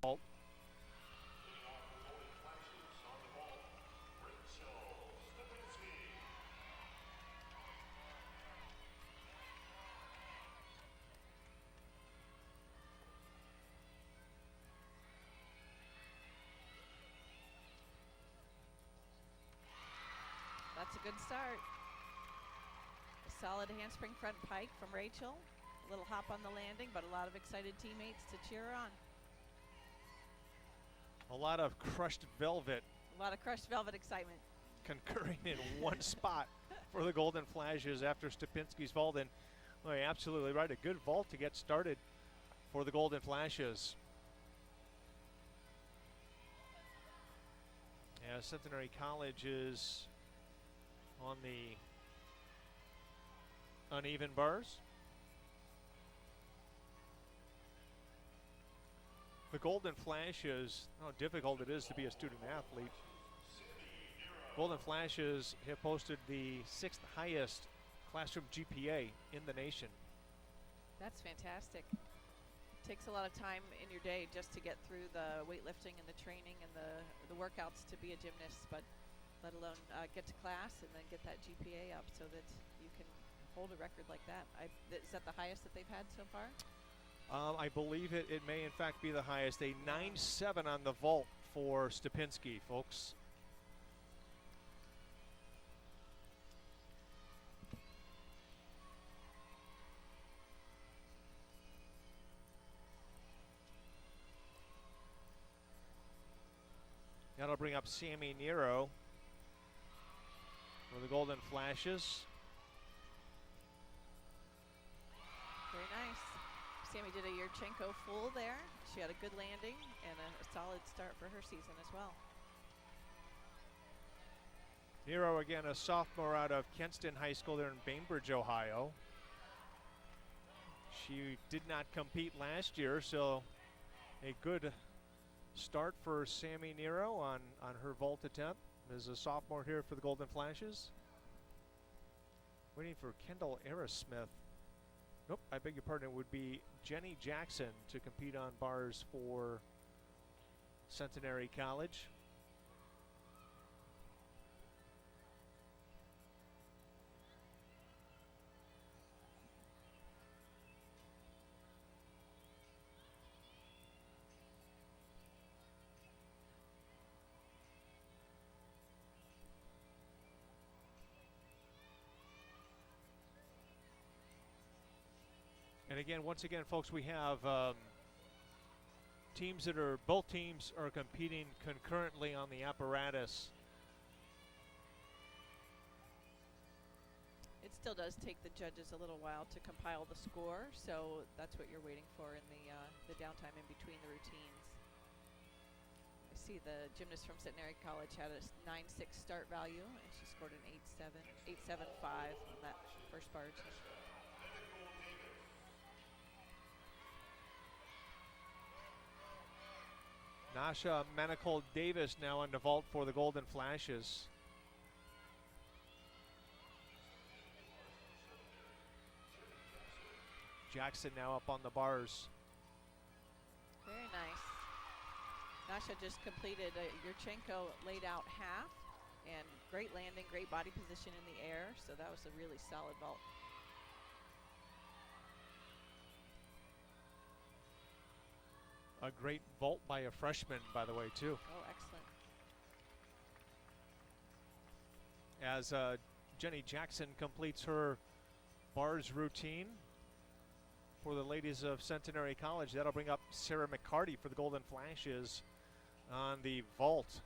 vault. That's a good start. A solid handspring front pike from Rachel. A little hop on the landing, but a lot of excited teammates to cheer her on. A lot of crushed velvet. A lot of crushed velvet excitement. Concurring in one spot for the Golden Flashes after Stupinski's vault. And well, you're absolutely right, a good vault to get started for the Golden Flashes. Yeah, Centenary College is on the uneven bars. The Golden Flashes, how difficult it is to be a student athlete. Golden Flashes have posted the 6th highest classroom GPA in the nation. That's fantastic. It takes a lot of time in your day just to get through the weightlifting and the training and the workouts to be a gymnast, but let alone get to class and then get that GPA up so that you can hold a record like that. Is that the highest that they've had so far? I believe it may in fact be the highest. A 9.7 on the vault for Stupinski, folks. That'll bring up Sammy Nero for the Golden Flashes. Very nice. Sammy did a Yurchenko full there. She had a good landing and a solid start for her season as well. Nero, again, a sophomore out of Kenston High School there in Bainbridge, Ohio. She did not compete last year, so a good start for Sammy Nero on her vault attempt as a sophomore here for the Golden Flashes. Waiting for Kendall Aerosmith. Nope, I beg your pardon. It would be Jenny Jackson to compete on bars for Centenary College. And again, once again, folks, we have teams that are, both teams are competing concurrently on the apparatus. It still does take the judges a little while to compile the score, so that's what you're waiting for in the downtime in between the routines. I see the gymnast from Centenary College had a 9.6 start value, and she scored an 8.75 on that first bar. Nasha Manicold-Davis now on the vault for the Golden Flashes. Jackson now up on the bars. Very nice. Nasha just completed a Yurchenko laid out half, and great landing, great body position in the air, so that was a really solid vault. A great vault by a freshman, by the way, too. Oh, excellent. As Jenny Jackson completes her bars routine for the ladies of Centenary College, that'll bring up Sarah McCarty for the Golden Flashes on the vault.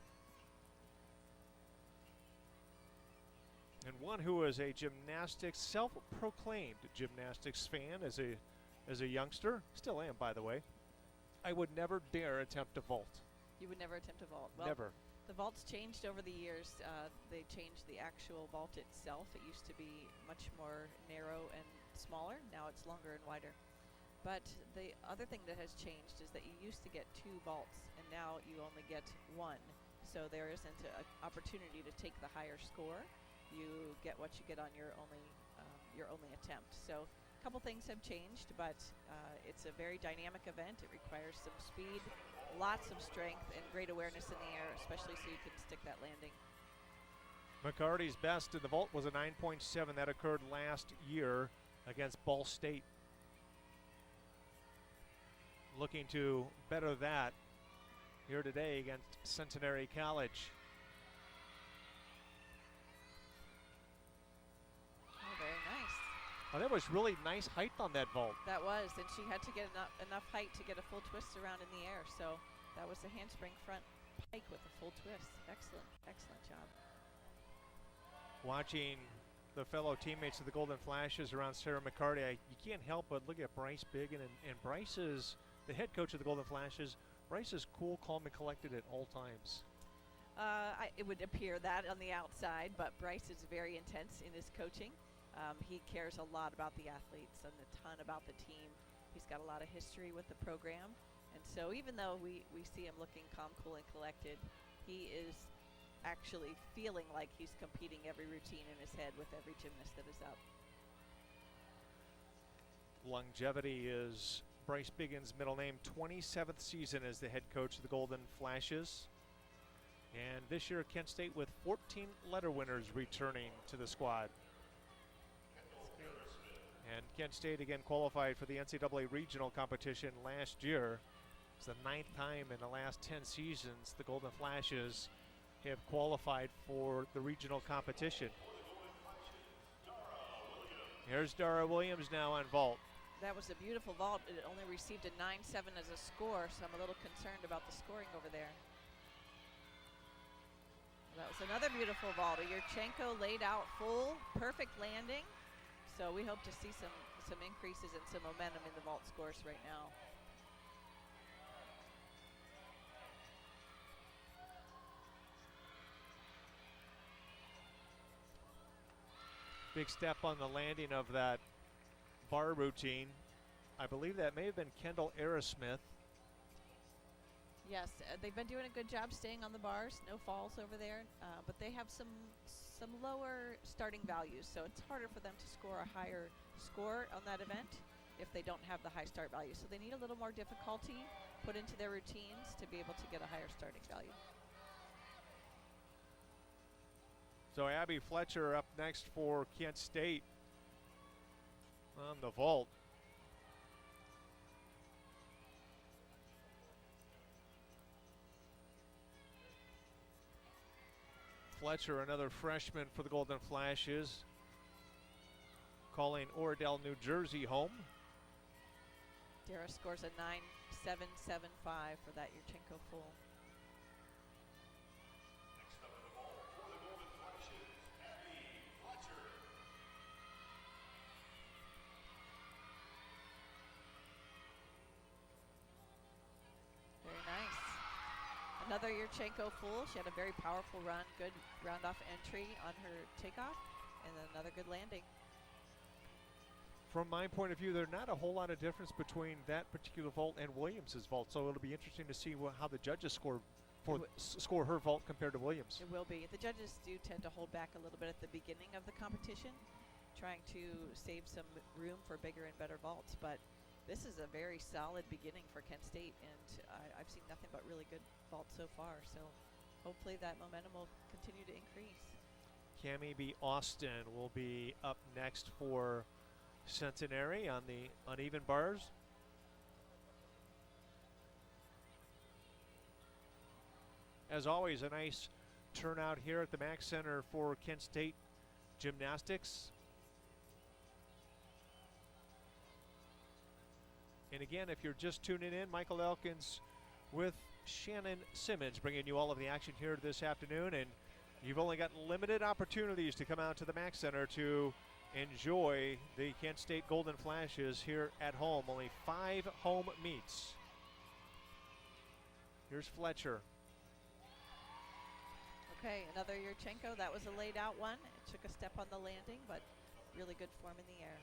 And one who is a gymnastics, self-proclaimed gymnastics fan as a youngster, still am, by the way. I would never dare attempt a vault. You would never attempt a vault? Well, never. The vault's changed over the years. They changed the actual vault itself. It used to be much more narrow and smaller. Now it's longer and wider. But the other thing that has changed is that you used to get 2 vaults, and now you only get 1. So there isn't an opportunity to take the higher score. You get what you get on your only attempt. So A couple things have changed, but it's a very dynamic event. It requires some speed, lots of strength, and great awareness in the air, especially so you can stick that landing. McCarty's best in the vault was a 9.7. That occurred last year against Ball State. Looking to better that here today against Centenary College. Oh, very nice. Oh, that was really nice height on that vault. That was, and she had to get enough height to get a full twist around in the air. So that was a handspring front pike with a full twist. Excellent, excellent job. Watching the fellow teammates of the Golden Flashes around Sarah McCarty, you can't help but look at Bryce Biggin, and Bryce is the head coach of the Golden Flashes. Bryce is cool, calm, and collected at all times. It would appear that on the outside, but Bryce is very intense in his coaching. He cares a lot about the athletes and a ton about the team. He's got a lot of history with the program, and so even though we see him looking calm, cool, and collected, he is actually feeling like he's competing every routine in his head with every gymnast that is up. Longevity is Bryce Biggin's middle name. 27th season as the head coach of the Golden Flashes. And this year, Kent State with 14 letter winners returning to the squad. And Kent State again qualified for the NCAA regional competition last year. It's the 9th time in the last 10 seasons the Golden Flashes have qualified for the regional competition. Here's Dara Williams now on vault. That was a beautiful vault. It only received a 9.7 as a score, so I'm a little concerned about the scoring over there. That was another beautiful vault. Yurchenko laid out full, perfect landing. So we hope to see some increases and some momentum in the vault scores right now. Big step on the landing of that bar routine. I believe that may have been Kendall Arrowsmith. Yes, they've been doing a good job staying on the bars. No falls over there, but they have some lower starting values, so it's harder for them to score a higher score on that event if they don't have the high start value. So they need a little more difficulty put into their routines to be able to get a higher starting value. So Abby Fletcher up next for Kent State on the vault. Fletcher, another freshman for the Golden Flashes, calling Oradell, New Jersey home. Dara scores a 9.775 for that Yurchenko full. Another Yurchenko full. She had a very powerful run, good round-off entry on her takeoff, and then another good landing. From my point of view, there's not a whole lot of difference between that particular vault and Williams's vault, so it'll be interesting to see how the judges score her vault compared to Williams. It will be. The judges do tend to hold back a little bit at the beginning of the competition, trying to save some room for bigger and better vaults, but this is a very solid beginning for Kent State, and I've seen nothing but really good vaults so far. So hopefully that momentum will continue to increase. Cammie B. Austin will be up next for Centenary on the uneven bars. As always, a nice turnout here at the Mack Center for Kent State Gymnastics. And again, if you're just tuning in, Michael Elkins with Shannon Simmons bringing you all of the action here this afternoon. And you've only got limited opportunities to come out to the Mack Center to enjoy the Kent State Golden Flashes here at home. Only 5 home meets. Here's Fletcher. Okay, another Yurchenko. That was a laid out one. It took a step on the landing, but really good form in the air.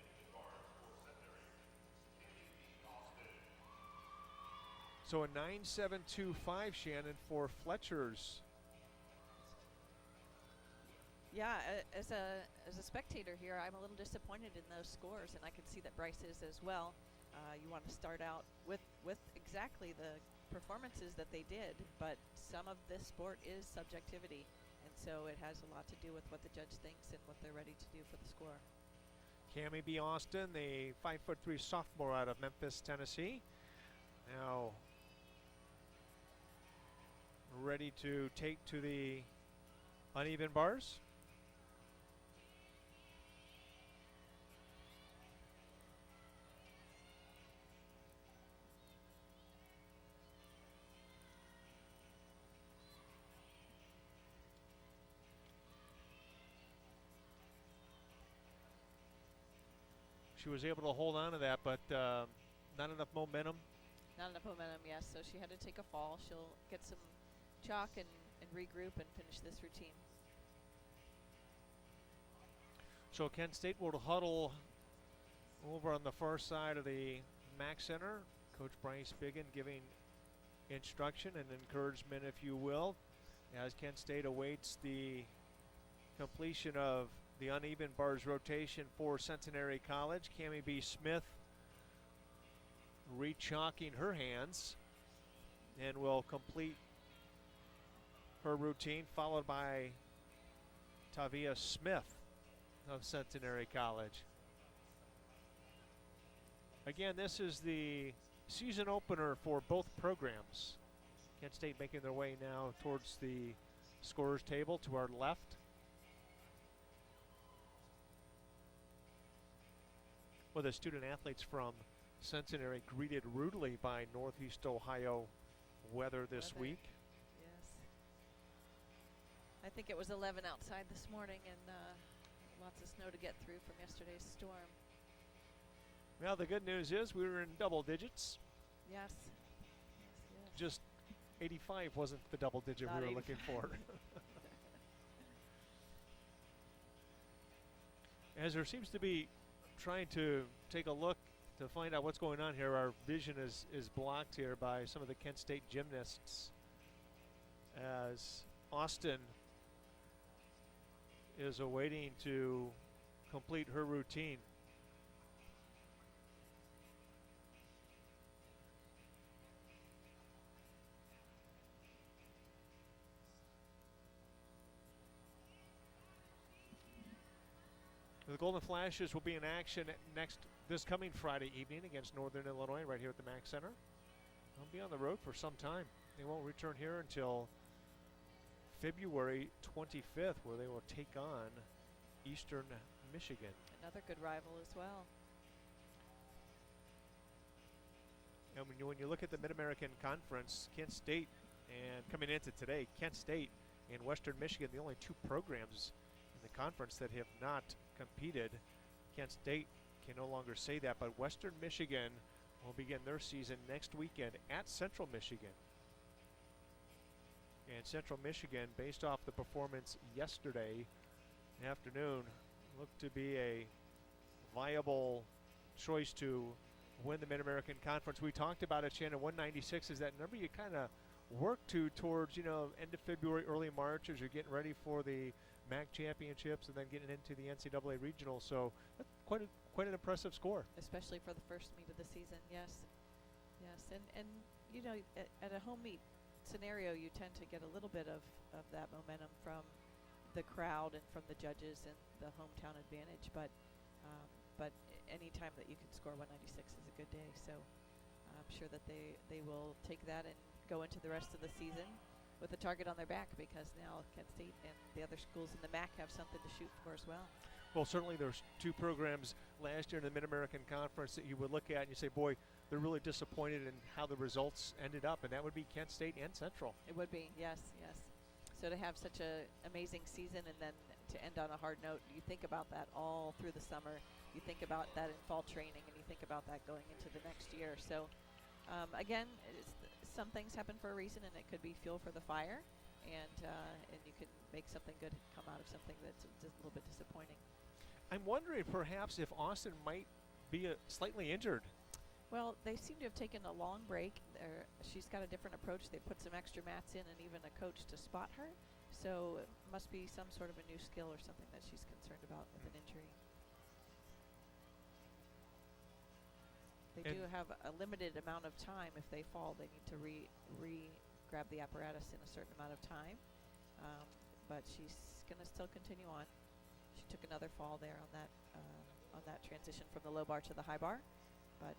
So a 9.725, Shannon, for Fletcher's. Yeah, as a spectator here, I'm a little disappointed in those scores, and I can see that Bryce is as well. You want to start out with exactly the performances that they did, but some of this sport is subjectivity, and so it has a lot to do with what the judge thinks and what they're ready to do for the score. Cammie B. Austin, the 5'3" sophomore out of Memphis, Tennessee, now ready to take to the uneven bars. She was able to hold on to that, but not enough momentum. Not enough momentum, yes, so she had to take a fall. She'll get some chalk and regroup and finish this routine. So Kent State will huddle over on the far side of the MAC Center. Coach Bryce Biggin giving instruction and encouragement, if you will, as Kent State awaits the completion of the uneven bars rotation for Centenary College. Cammie B. Smith re-chalking her hands and will complete her routine, followed by Tavia Smith of Centenary College. Again, this is the season opener for both programs. Kent State making their way now towards the scorers table to our left. Well, the student athletes from Centenary greeted rudely by Northeast Ohio weather this week. Yes. I think it was 11 outside this morning, and lots of snow to get through from yesterday's storm. Well, the good news is we were in double digits. Yes. Just 85 wasn't the double digit Not we were 85. looking for. As there seems to be trying to take a look to find out what's going on here, our vision is blocked here by some of the Kent State gymnasts as Austin is awaiting to complete her routine. The Golden Flashes will be in action this coming Friday evening against Northern Illinois right here at the MAC Center. They'll be on the road for some time. They won't return here until February 25th, where they will take on Eastern Michigan. Another good rival as well. And when you look at the Mid-American Conference, Kent State, and coming into today, Kent State and Western Michigan, the only two programs in the conference that have not competed. Kent State can no longer say that, but Western Michigan will begin their season next weekend at Central Michigan. And Central Michigan, based off the performance yesterday afternoon, looked to be a viable choice to win the Mid-American Conference. We talked about it, Shannon. 196 is that number you kind of work towards, end of February, early March, as you're getting ready for the MAC championships and then getting into the NCAA regional. So that's quite an impressive score. Especially for the first meet of the season, yes. Yes, and at a home meet scenario, you tend to get a little bit of that momentum from the crowd and from the judges and the hometown advantage, but any time that you can score 196 is a good day. So I'm sure that they will take that and go into the rest of the season with a target on their back, because now Kent State and the other schools in the MAC have something to shoot for as well. Well, certainly there's two programs last year in the Mid-American Conference that you would look at and you say, boy, they're really disappointed in how the results ended up, and that would be Kent State and Central. It would be, yes. So to have such an amazing season and then to end on a hard note, you think about that all through the summer. You think about that in fall training, and you think about that going into the next year. So again, some things happen for a reason, and it could be fuel for the fire, and you can make something good come out of something that's just a little bit disappointing. I'm wondering perhaps if Austin might be slightly injured. Well, they seem to have taken a long break. She's got a different approach. They put some extra mats in and even a coach to spot her. So it must be some sort of a new skill or something that she's concerned about with an injury. They do have a limited amount of time. If they fall, they need to grab the apparatus in a certain amount of time. But she's going to still continue on. She took another fall there on that transition from the low bar to the high bar. But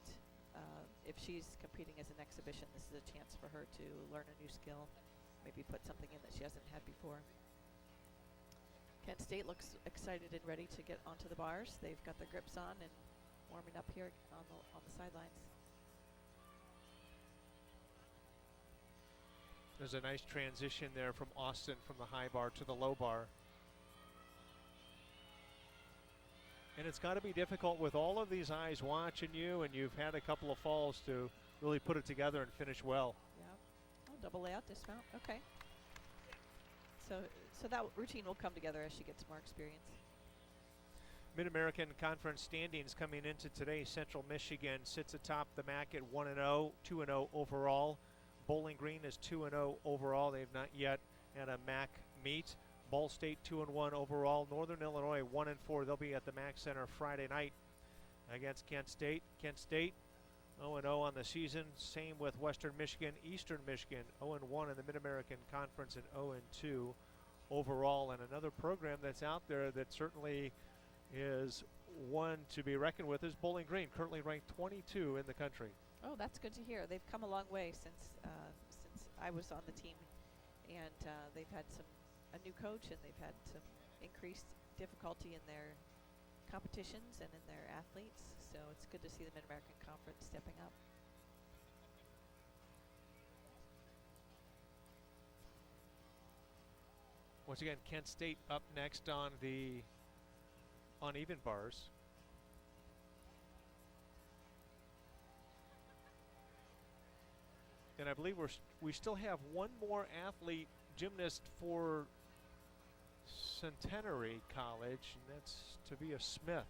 if she's competing as an exhibition, this is a chance for her to learn a new skill, maybe put something in that she hasn't had before. Kent State looks excited and ready to get onto the bars. They've got their grips on and warming up here on the sidelines. There's a nice transition there from Austin from the high bar to the low bar. And it's got to be difficult with all of these eyes watching you, and you've had a couple of falls to really put it together and finish well. Yeah. Oh, double layout dismount. Okay. So that routine will come together as she gets more experience. Mid-American Conference standings coming into today. Central Michigan sits atop the MAC at 1-0, 2-0 overall. Bowling Green is 2-0 overall. They've not yet had a MAC meet. Ball State 2-1 overall. Northern Illinois 1-4. They'll be at the MAC Center Friday night against Kent State. Kent State 0-0 on the season. Same with Western Michigan. Eastern Michigan 0-1 in the Mid-American Conference and 0-2 overall. And another program that's out there that certainly is one to be reckoned with is Bowling Green, currently ranked 22 in the country. Oh, that's good to hear. They've come a long way since I was on the team, and they've had a new coach, and they've had some increased difficulty in their competitions and in their athletes. So it's good to see the Mid-American Conference stepping up. Once again, Kent State up next on the uneven bars. And I believe we still have one more athlete gymnast for Centenary College, and that's Tavia Smith.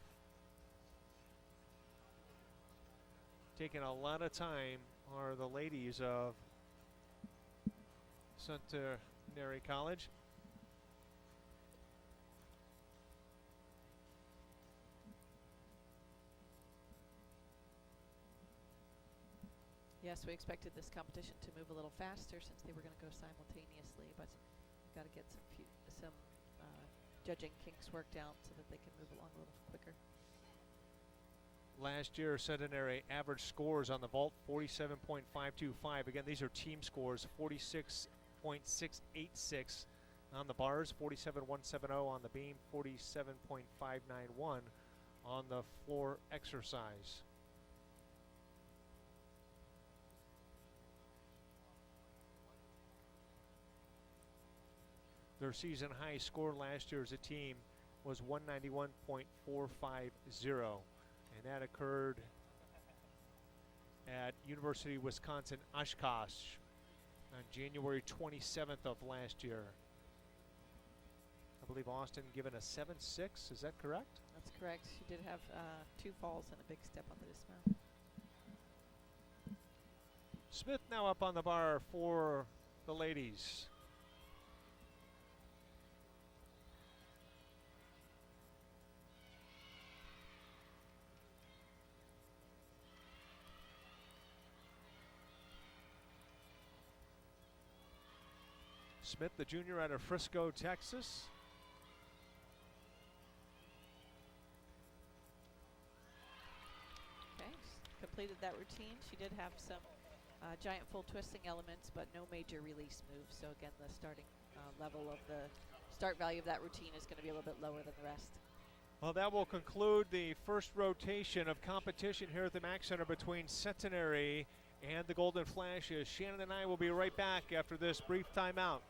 Taking a lot of time are the ladies of Centenary College. Yes, we expected this competition to move a little faster since they were going to go simultaneously, but we've got to get some judging kinks worked out so that they can move along a little quicker. Last year, Centenary average scores on the vault 47.525. Again, these are team scores. 46.686 on the bars, 47.170 on the beam, 47.591 on the floor exercise. Their season high score last year as a team was 191.450, and that occurred at University of Wisconsin Oshkosh on January 27th of last year. I believe Austin given a 7.6. Is that correct? That's correct. She did have 2 falls and a big step on the dismount. Smith now up on the bar for the ladies. Smith, the junior out of Frisco, Texas. Okay, completed that routine. She did have some giant full twisting elements, but no major release moves. So again, the starting level of the start value of that routine is going to be a little bit lower than the rest. Well, that will conclude the first rotation of competition here at the MAC Center between Centenary and the Golden Flashes. Shannon and I will be right back after this brief timeout.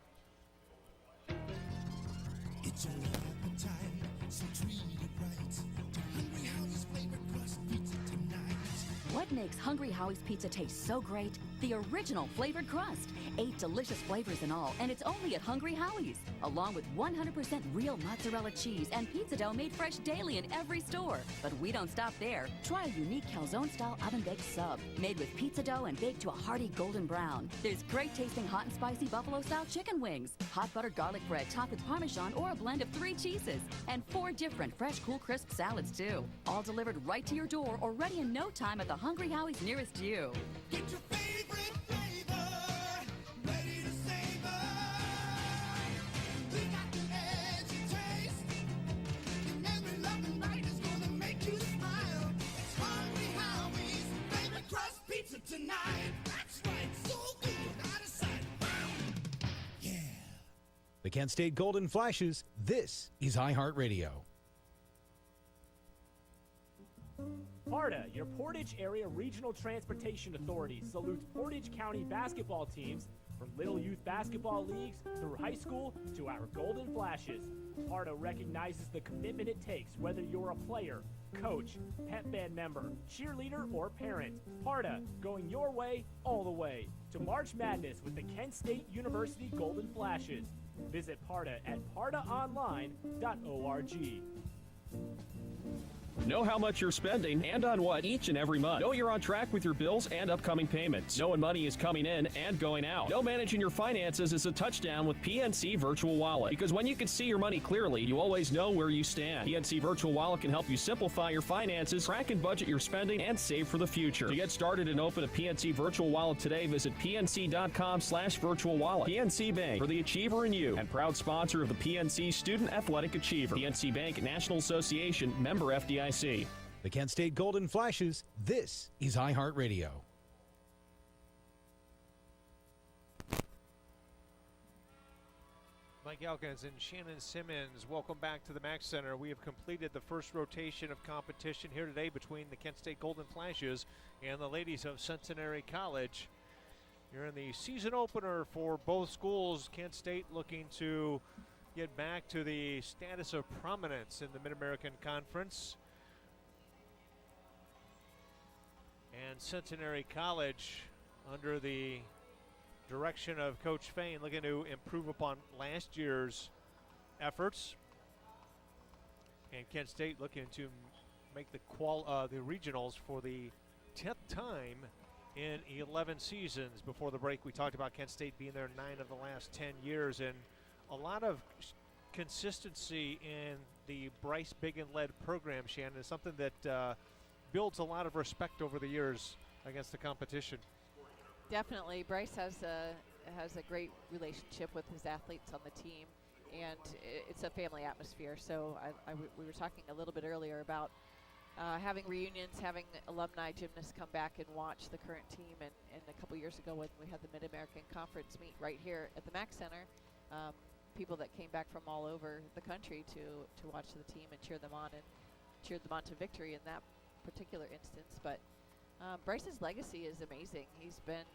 It's your appetite, so treat it right. Hungry, how this flavor crust pizza tonight. What makes Hungry Howie's Pizza taste so great? The original flavored crust. 8 delicious flavors in all, and it's only at Hungry Howie's. Along with 100% real mozzarella cheese and pizza dough made fresh daily in every store. But we don't stop there. Try a unique calzone-style oven-baked sub, made with pizza dough and baked to a hearty golden brown. There's great-tasting hot and spicy buffalo-style chicken wings, hot buttered garlic bread topped with Parmesan or a blend of 3 cheeses, and 4 different fresh, cool, crisp salads, too. All delivered right to your door or ready in no time at the Hungry Howie's nearest you. Get your favorite flavor, ready to savor. We got the edgy taste, and every loving bite is gonna make you smile. It's Hungry Howie's favorite crust pizza tonight. That's right, so good, out of sight. Yeah. The Kent State Golden Flashes, this is iHeartRadio. PARTA, your Portage Area Regional Transportation Authority, salutes Portage County basketball teams from Little Youth Basketball Leagues through high school to our Golden Flashes. PARTA recognizes the commitment it takes, whether you're a player, coach, pep band member, cheerleader, or parent. PARTA, going your way, all the way. To March Madness with the Kent State University Golden Flashes. Visit PARTA at partaonline.org. Know how much you're spending and on what each and every month. Know you're on track with your bills and upcoming payments. Know when money is coming in and going out. Know managing your finances is a touchdown with PNC Virtual Wallet. Because when you can see your money clearly, you always know where you stand. PNC Virtual Wallet can help you simplify your finances, track and budget your spending, and save for the future. To get started and open a PNC Virtual Wallet today, visit pnc.com/virtual wallet. PNC Bank, for the achiever in you, and proud sponsor of the PNC Student Athletic Achiever. PNC Bank National Association, member FDIC. The Kent State Golden Flashes, this is iHeartRadio. Mike Elkins and Shannon Simmons, welcome back to the Mack Center. We have completed the first rotation of competition here today between the Kent State Golden Flashes and the ladies of Centenary College. You're in the season opener for both schools. Kent State looking to get back to the status of prominence in the Mid-American Conference. And Centenary College, under the direction of Coach Fain, looking to improve upon last year's efforts. And Kent State looking to make the regionals for the 10th time in 11 seasons. Before the break, we talked about Kent State being there 9 of the last 10 years, and a lot of consistency in the Bryce Biggin-led program, Shannon, is something that builds a lot of respect over the years against the competition. Definitely, Bryce has a great relationship with his athletes on the team, and it's a family atmosphere. So we were talking a little bit earlier about having reunions, having alumni gymnasts come back and watch the current team. And a couple years ago when we had the Mid-American Conference meet right here at the Mack Center, people that came back from all over the country to watch the team and cheer them on to victory in that particular instance. But Bryce's legacy is amazing. He's been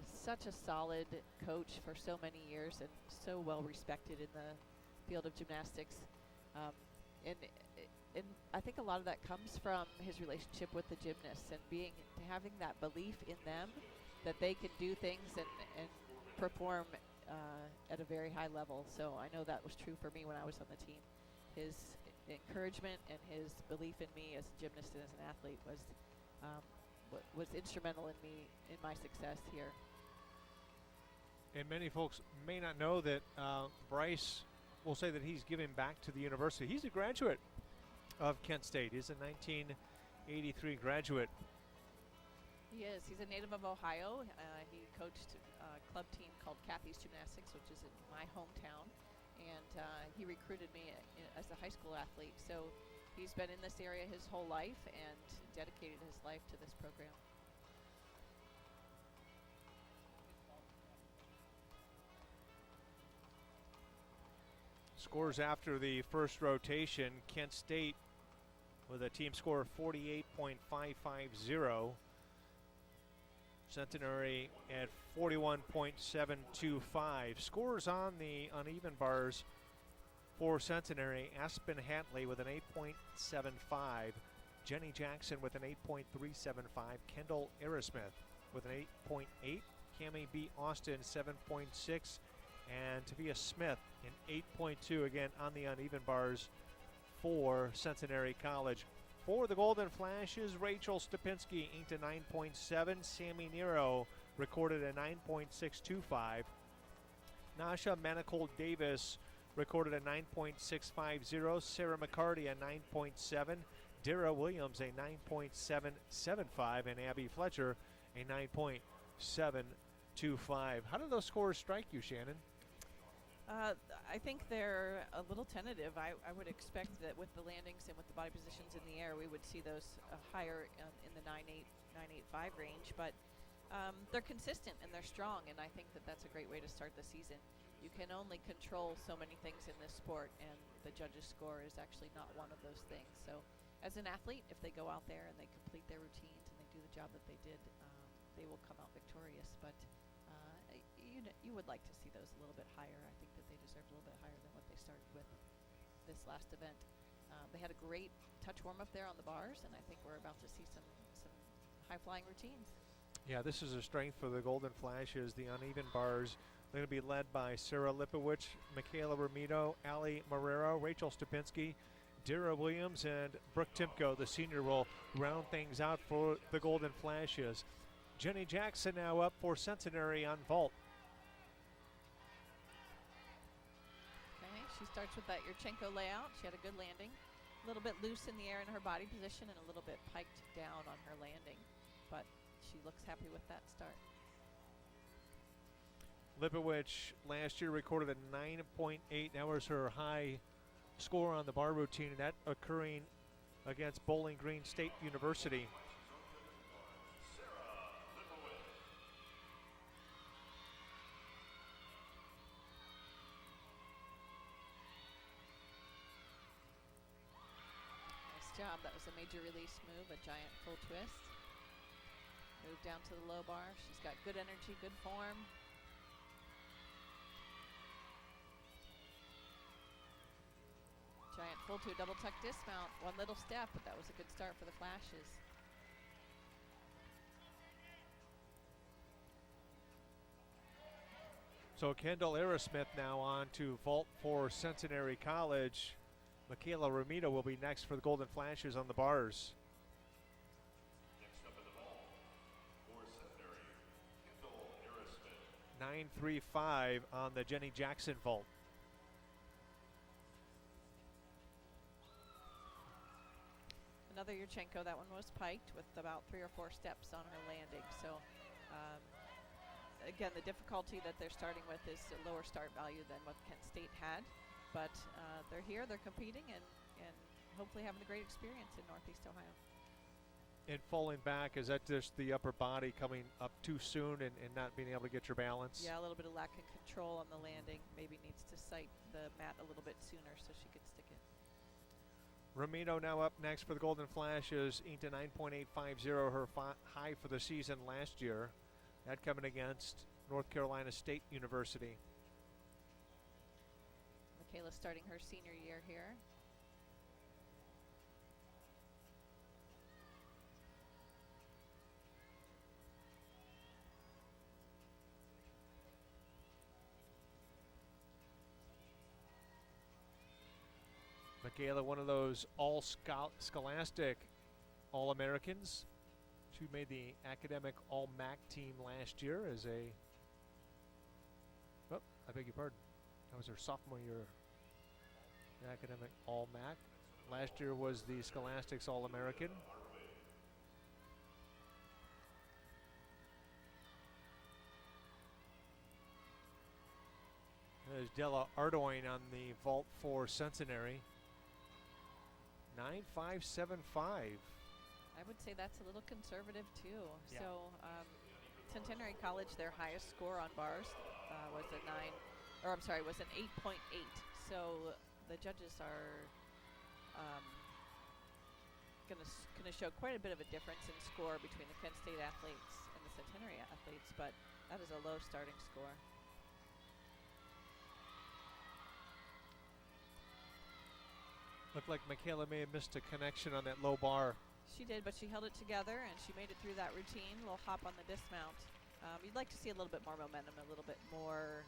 such a solid coach for so many years and so well respected in the field of gymnastics. And I think a lot of that comes from his relationship with the gymnasts and having that belief in them that they can do things and perform at a very high level. So I know that was true for me when I was on the team. His encouragement and his belief in me as a gymnast and as an athlete was instrumental in my success here. And many folks may not know that Bryce will say that he's giving back to the university. He's a graduate of Kent State. He's a 1983 graduate. He is. He's a native of Ohio. He coached a club team called Kathy's Gymnastics, which is in my hometown. And he recruited me as a high school athlete. So he's been in this area his whole life and dedicated his life to this program. Scores after the first rotation. Kent State with a team score of 48.550. Centenary at 41.725. Scores on the uneven bars for Centenary. Aspen Hatley with an 8.75. Jenny Jackson with an 8.375. Kendall Aerosmith with an 8.8. Cammie B. Austin 7.6. And Tavia Smith in 8.2, again on the uneven bars for Centenary College. For the Golden Flashes, Rachel Stupinski inked a 9.7. Sammy Nero recorded a 9.625. Nasha Manicold Davis recorded a 9.650. Sarah McCarty a 9.7. Dara Williams a 9.775. And Abby Fletcher a 9.725. How do those scores strike you, Shannon? I think they're a little tentative. I would expect that with the landings and with the body positions in the air, we would see those higher in the 9.8, 9.85 range. But they're consistent and they're strong, and I think that that's a great way to start the season. You can only control so many things in this sport, and the judges' score is actually not one of those things. So as an athlete, if they go out there and they complete their routines and they do the job that they did, they will come out victorious. But you would like to see those a little bit higher. I think that they deserve a little bit higher than what they started with this last event. They had a great touch warm-up there on the bars, and I think we're about to see some high-flying routines. Yeah, this is a strength for the Golden Flashes. The uneven bars, they're going to be led by Sarah Lipowicz, Michaela Ramito, Ali Marrero, Rachel Stupinski, Dara Williams, and Brooke Timko. The senior will round things out for the Golden Flashes. Jenny Jackson now up for Centenary on vault. Okay, she starts with that Yurchenko layout. She had a good landing. A little bit loose in the air in her body position and a little bit piked down on her landing. But she looks happy with that start. Lipowicz last year recorded a 9.8. That was her high score on the bar routine, and that occurring against Bowling Green State University. Nice job. That was a major release move, a giant full twist. Move down to the low bar. She's got good energy, good form. Giant full two double tuck dismount. One little step, but that was a good start for the Flashes. So Kendall Aerosmith now on to vault for Centenary College. Michaela Ramito will be next for the Golden Flashes on the bars. Next up in the vault for Centenary, Kendall Aerosmith. 9.35 on the Jenny Jackson vault. Another Yurchenko. That one was piked with about 3 or 4 steps on her landing. So again, the difficulty that they're starting with is a lower start value than what Kent State had. But they're here, they're competing, and hopefully having a great experience in Northeast Ohio. And falling back, is that just the upper body coming up too soon and not being able to get your balance? Yeah, a little bit of lack of control on the landing. Maybe needs to sight the mat a little bit sooner so she could stick it. Ramito now up next for the Golden Flashes, inked a 9.850, her high for the season last year. That coming against North Carolina State University. Michaela starting her senior year here. Michaela, one of those all-scholastic All-Americans. She made the academic All-MAC team last year as a, oh, I beg your pardon. That was her sophomore year, the academic All-MAC. Last year was the Scholastics All-American. There's Della Ardoin on the vault for Centenary. 9.575. I would say that's a little conservative too. Yeah. So Centenary College, their highest score on bars was a 9, or I'm sorry, was an 8.8. So the judges are going to show quite a bit of a difference in score between the Kent State athletes and the Centenary athletes, but that is a low starting score. Looked like Michaela may have missed a connection on that low bar. She did, but she held it together and she made it through that routine. Little hop on the dismount. You'd like to see a little bit more momentum, a little bit more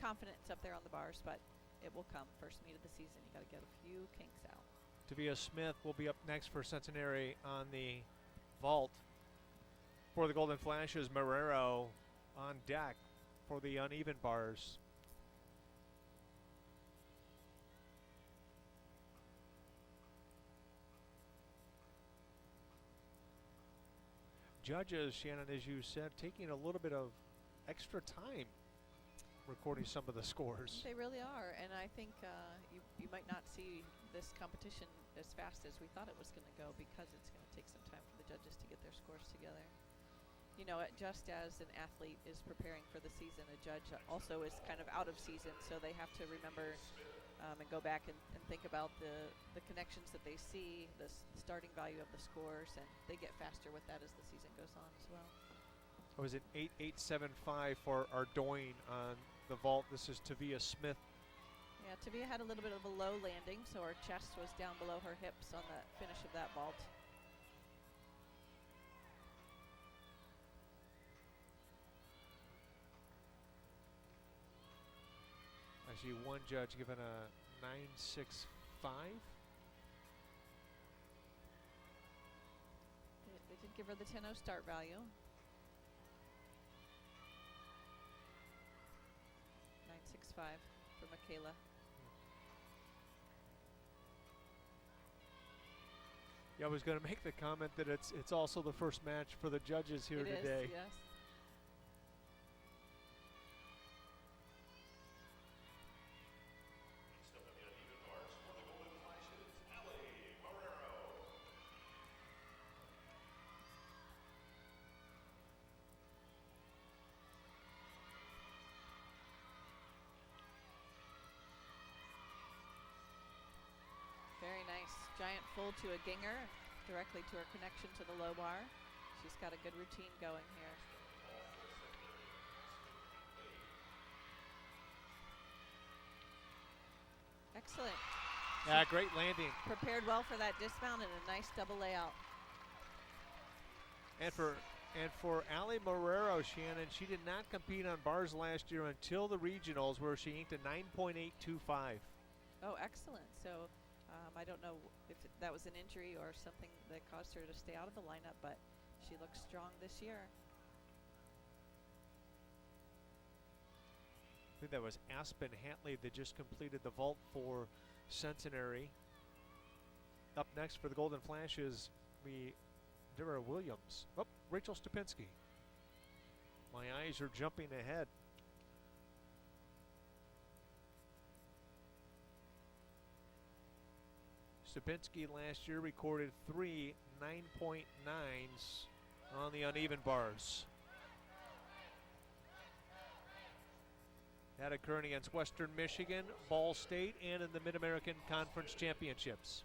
confidence up there on the bars, but it will come. First meet of the season, you got to get a few kinks out. Tavia Smith will be up next for Centenary on the vault. For the Golden Flashes, Marrero on deck for the uneven bars. Judges, Shannon, as you said, taking a little bit of extra time recording some of the scores. They really are, and I think you might not see this competition as fast as we thought it was going to go because it's going to take some time for the judges to get their scores together. You know, just as an athlete is preparing for the season, a judge also is kind of out of season, so they have to remember and go back and think about the connections that they see, the starting value of the scores, and they get faster with that as the season goes on as well. It was an 8.875 for Ardoin on the vault. This is Tavia Smith. Yeah, Tavia had a little bit of a low landing, so her chest was down below her hips on the finish of that vault. I see one judge given a 9.65. They did give her the 10.0 start value. 9.65 for Michaela. Yeah, I was going to make the comment that it's also the first match for the judges here It today. is, yes. Next up in the uneven bars for the Golden Flashes, Ali Marrero. Very nice. Giant full to a ginger, directly to her connection to the low bar. She's got a good routine going here. Excellent. Yeah, great landing. Prepared well for that dismount and a nice double layout. And for Ali Marrero, Shannon, she did not compete on bars last year until the regionals, where she inked a 9.825. Oh, excellent. So I don't know if that was an injury or something that caused her to stay out of the lineup, but she looks strong this year. I think that was Aspen Hatley that just completed the vault for Centenary. Up next for the Golden Flashes, Dara Williams. Oh, Rachel Stupinski. My eyes are jumping ahead. Stupinski last year recorded 3 9.9s on the uneven bars. That occurring against Western Michigan, Ball State, and in the Mid-American Conference Championships.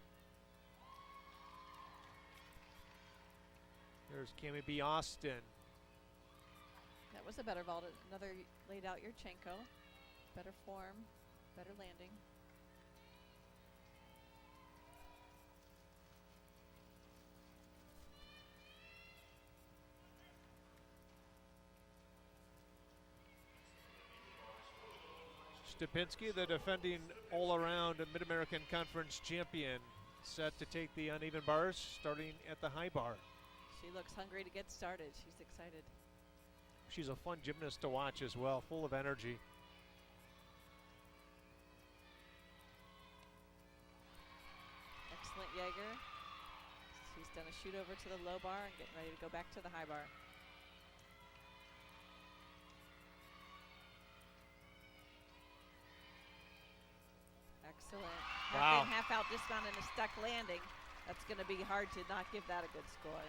There's Cami B. Austin. That was a better vault. Another laid out Yurchenko. Better form, better landing. Stupinski, the defending all-around Mid-American Conference champion, set to take the uneven bars, starting at the high bar. She looks hungry to get started. She's excited. She's a fun gymnast to watch as well, full of energy. Excellent Jaeger. She's done a shoot over to the low bar and getting ready to go back to the high bar. Excellent. Wow. Half in, half out dismount and a stuck landing. That's going to be hard to not give that a good score.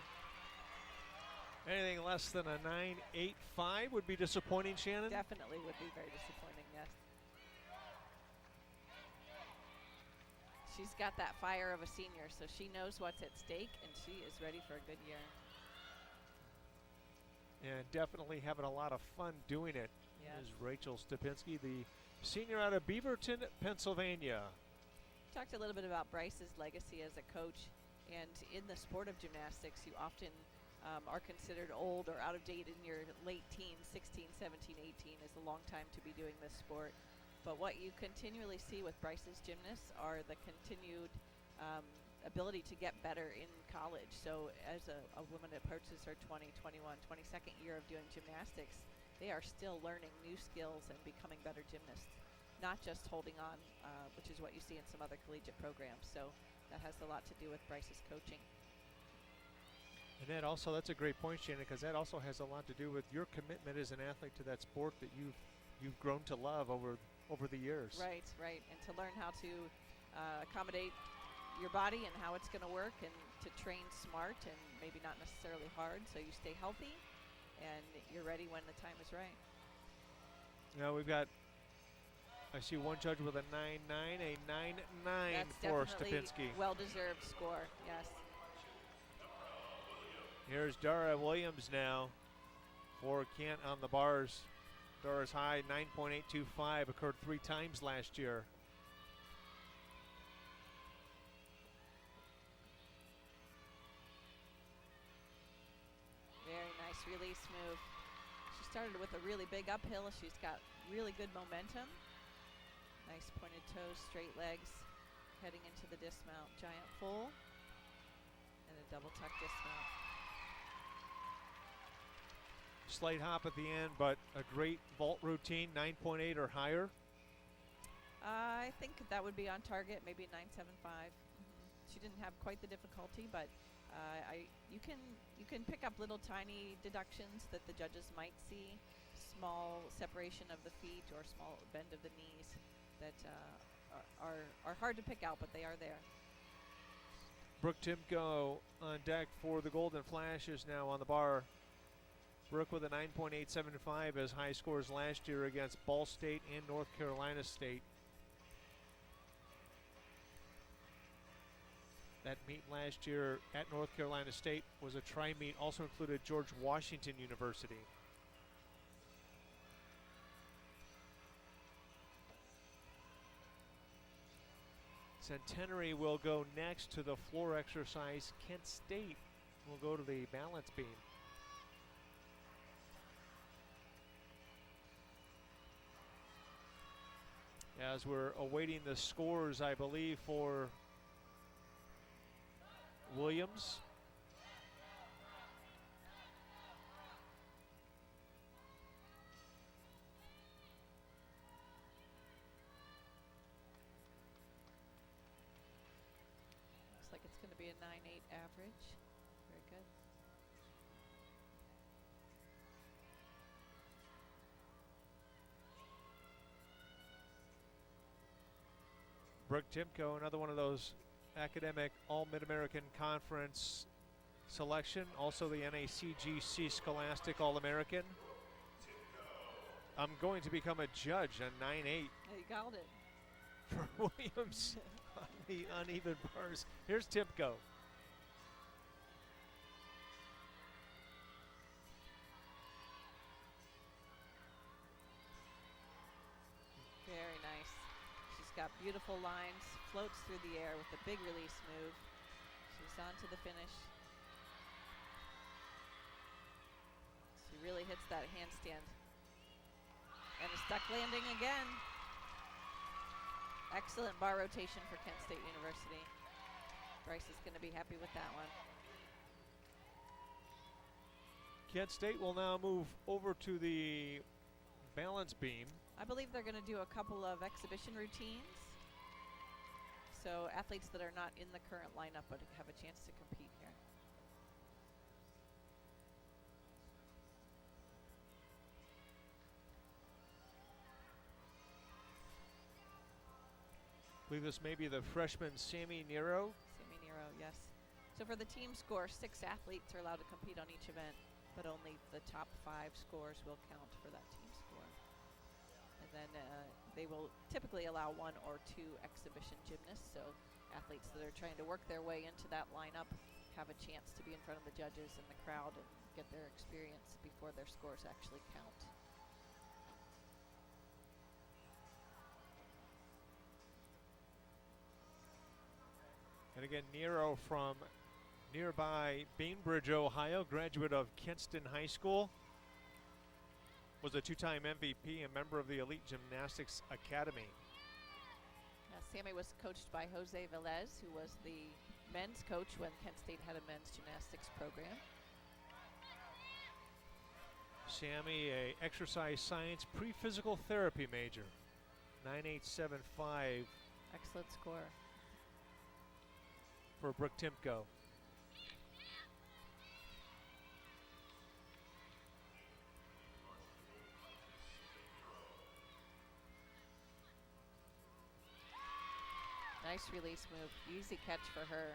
Anything less than a 9.85 would be disappointing, Shannon? Definitely would be very disappointing, yes. She's got that fire of a senior, so she knows what's at stake, and she is ready for a good year. And definitely having a lot of fun doing it. Yes. Is Rachel Stupinski, the senior out of Beaverton, Pennsylvania. Talked a little bit about Bryce's legacy as a coach. And in the sport of gymnastics, you often are considered old or out of date in your late teens, 16, 17, 18 is a long time to be doing this sport. But what you continually see with Bryce's gymnasts are the continued ability to get better in college. So as a woman approaches her 20, 21, 22nd year of doing gymnastics, they are still learning new skills and becoming better gymnasts, not just holding on, which is what you see in some other collegiate programs. So that has a lot to do with Bryce's coaching. And that also, that's a great point, Shannon, because that also has a lot to do with your commitment as an athlete to that sport that you've grown to love over the years. Right, right. And to learn how to accommodate your body and how it's going to work, and to train smart and maybe not necessarily hard, so you stay healthy and you're ready when the time is right. Now we've got, I see one judge with a 9-9, a 9-9 That's for definitely Stupinski. well-deserved score, yes. Here's Dara Williams now for Kent on the bars. Dara's high 9.825 occurred 3 times last year. Very nice release move. She started with a really big uphill. She's got really good momentum. Nice pointed toes, straight legs, heading into the dismount. Giant full and a double tuck dismount. Slight hop at the end, but a great vault routine, 9.8 or higher. I think that would be on target, maybe 9.75. She didn't have quite the difficulty, but you can pick up little tiny deductions that the judges might see, small separation of the feet or small bend of the knees that are hard to pick out, but they are there. Brooke Timko on deck for the Golden Flashes now on the bar. Brooke with a 9.875 as high scores last year against Ball State and North Carolina State. That meet last year at North Carolina State was a tri-meet, also included George Washington University. Centenary will go next to the floor exercise. Kent State will go to the balance beam. As we're awaiting the scores, I believe, for Williams. Looks like it's going to be a 9.8 average. Very good. Brooke Timko, another one of those academic All-Mid-American Conference selection, also the NACGC Scholastic All-American. I'm going to become a judge on 9.8 Yeah, you got it. for Williams on the uneven bars. Here's Timko. Very nice. She's got beautiful lines, floats through the air with a big release move. She's on to the finish. She really hits that handstand. And a stuck landing again. Excellent bar rotation for Kent State University. Bryce is going to be happy with that one. Kent State will now move over to the balance beam. I believe they're going to do a couple of exhibition routines. So athletes that are not in the current lineup but have a chance to compete here. I believe this may be the freshman Sammy Nero. Sammy Nero, yes. So for the team score, 6 athletes are allowed to compete on each event, but only the top 5 scores will count for that team score. And then they will typically allow 1 or 2 exhibition gymnasts, so athletes that are trying to work their way into that lineup have a chance to be in front of the judges and the crowd and get their experience before their scores actually count. And again, Nero from nearby Bainbridge, Ohio, graduate of Kenston High School. Was a two-time MVP and member of the Elite Gymnastics Academy. Sammy was coached by Jose Velez, who was the men's coach when Kent State had a men's gymnastics program. Sammy, a exercise science pre-physical therapy major. 9875 Excellent score. for Brooke Timko. Nice release move. Easy catch for her.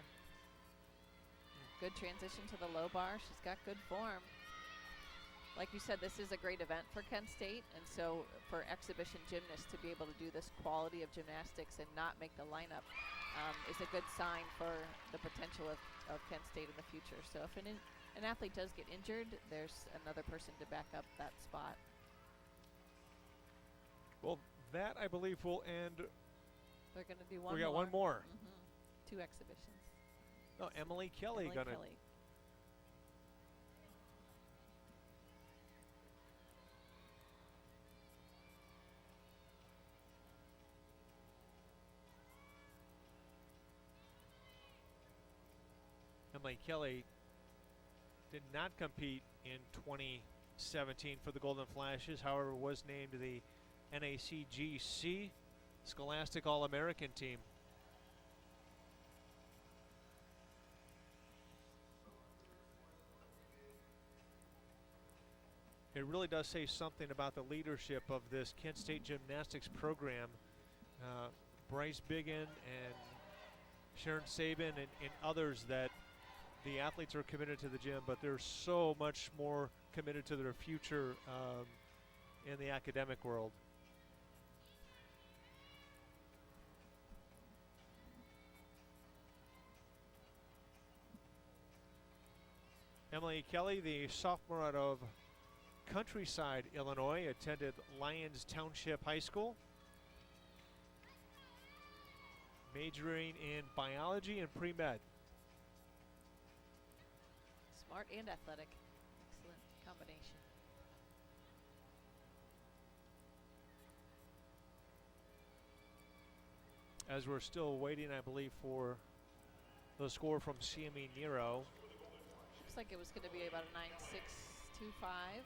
Good transition to the low bar. She's got good form. Like you said, this is a great event for Kent State, and so for exhibition gymnasts to be able to do this quality of gymnastics and not make the lineup is a good sign for the potential of Kent State in the future. So if an athlete does get injured, there's another person to back up that spot. Well, that I believe will end. They're going to do one more. We got one more. Two exhibitions. Oh, Emily Kelly going to. Emily Kelly did not compete in 2017 for the Golden Flashes, however, was named to the NACGC Scholastic All-American team. It really does say something about the leadership of this Kent State gymnastics program. Bryce Biggin and Sharon Sabin and others, that the athletes are committed to the gym, but they're so much more committed to their future in the academic world. Emily Kelly, the sophomore out of Countryside, Illinois, attended Lyons Township High School, majoring in biology and pre-med. Smart and athletic. Excellent combination. As we're still waiting, I believe, for the score from CME Nero. Looks like it was going to be about a 9.625.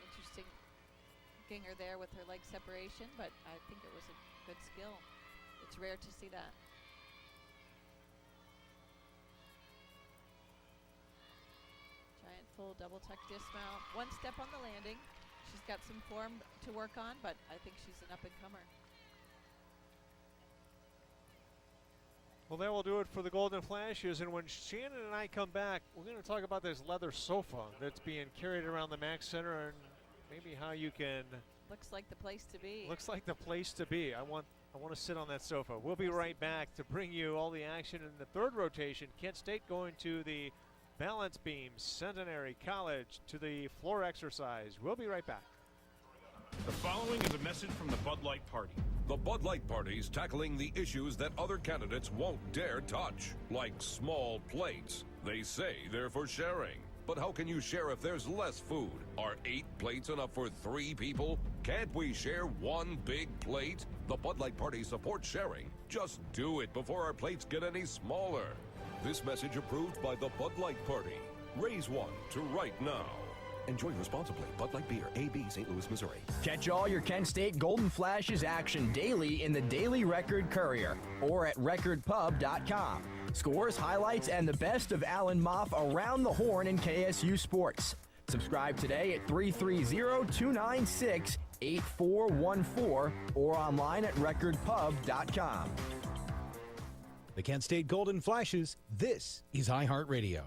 Interesting Ginger there with her leg separation, but I think it was a good skill. It's rare to see that. Giant full double tuck dismount. One step on the landing. She's got some form to work on, but I think she's an up-and-comer. Well, that will do it for the Golden Flashes, and when Shannon and I come back, we're going to talk about this leather sofa that's being carried around the Mac Center and maybe how you can. Looks like the place to be. Looks like the place to be. I want to sit on that sofa. We'll be right back to bring you all the action in the third rotation. Kent State going to the balance beam. Centenary College to the floor exercise. We'll be right back. The following is a message from the Bud Light Party. The Bud Light Party's tackling the issues that other candidates won't dare touch, like small plates. They say they're for sharing. But how can you share if there's less food? Are 8 plates enough for 3 people? Can't we share one big plate? The Bud Light Party supports sharing. Just do it before our plates get any smaller. This message approved by the Bud Light Party. Raise one to right now. Enjoy responsibly. Bud Light Beer, AB, St. Louis, Missouri. Catch all your Kent State Golden Flashes action daily in the Daily Record Courier or at recordpub.com. Scores, highlights, and the best of Alan Moff around the horn in KSU sports. Subscribe today at 330-296-8414 or online at recordpub.com. The Kent State Golden Flashes, this is iHeartRadio.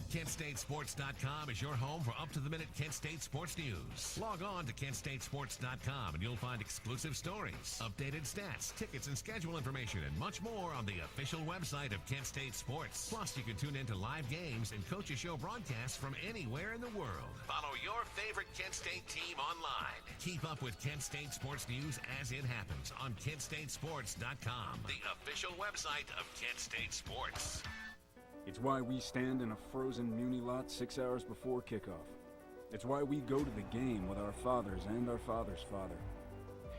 KentStateSports.com is your home for up-to-the-minute Kent State sports news. Log on to KentStateSports.com and you'll find exclusive stories, updated stats, tickets and schedule information, and much more on the official website of Kent State Sports. Plus, you can tune into live games and coach a show broadcasts from anywhere in the world. Follow your favorite Kent State team online. Keep up with Kent State sports news as it happens on KentStateSports.com, the official website of Kent State Sports. It's why we stand in a frozen Muni lot 6 hours before kickoff. It's why we go to the game with our fathers and our father's father.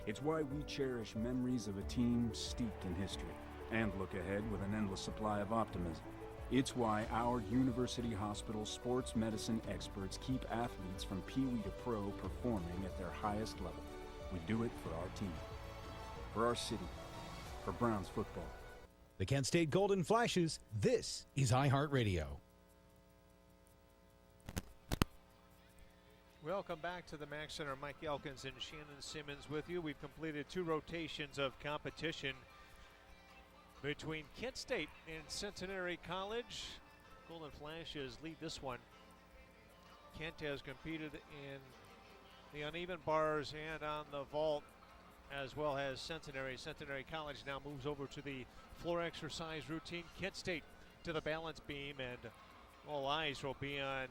It's why we cherish memories of a team steeped in history and look ahead with an endless supply of optimism. It's why our University Hospital sports medicine experts keep athletes from Pee Wee to Pro performing at their highest level. We do it for our team, for our city, for Browns football. The Kent State Golden Flashes, this is iHeartRadio. Welcome back to the Mac Center. Mike Elkins and Shannon Simmons with you. We've completed 2 rotations of competition between Kent State and Centenary College. Golden Flashes lead this one. Kent has competed in the uneven bars and on the vault, as well as Centenary. Centenary College now moves over to the floor exercise routine. Kent State to the balance beam, and all eyes will be on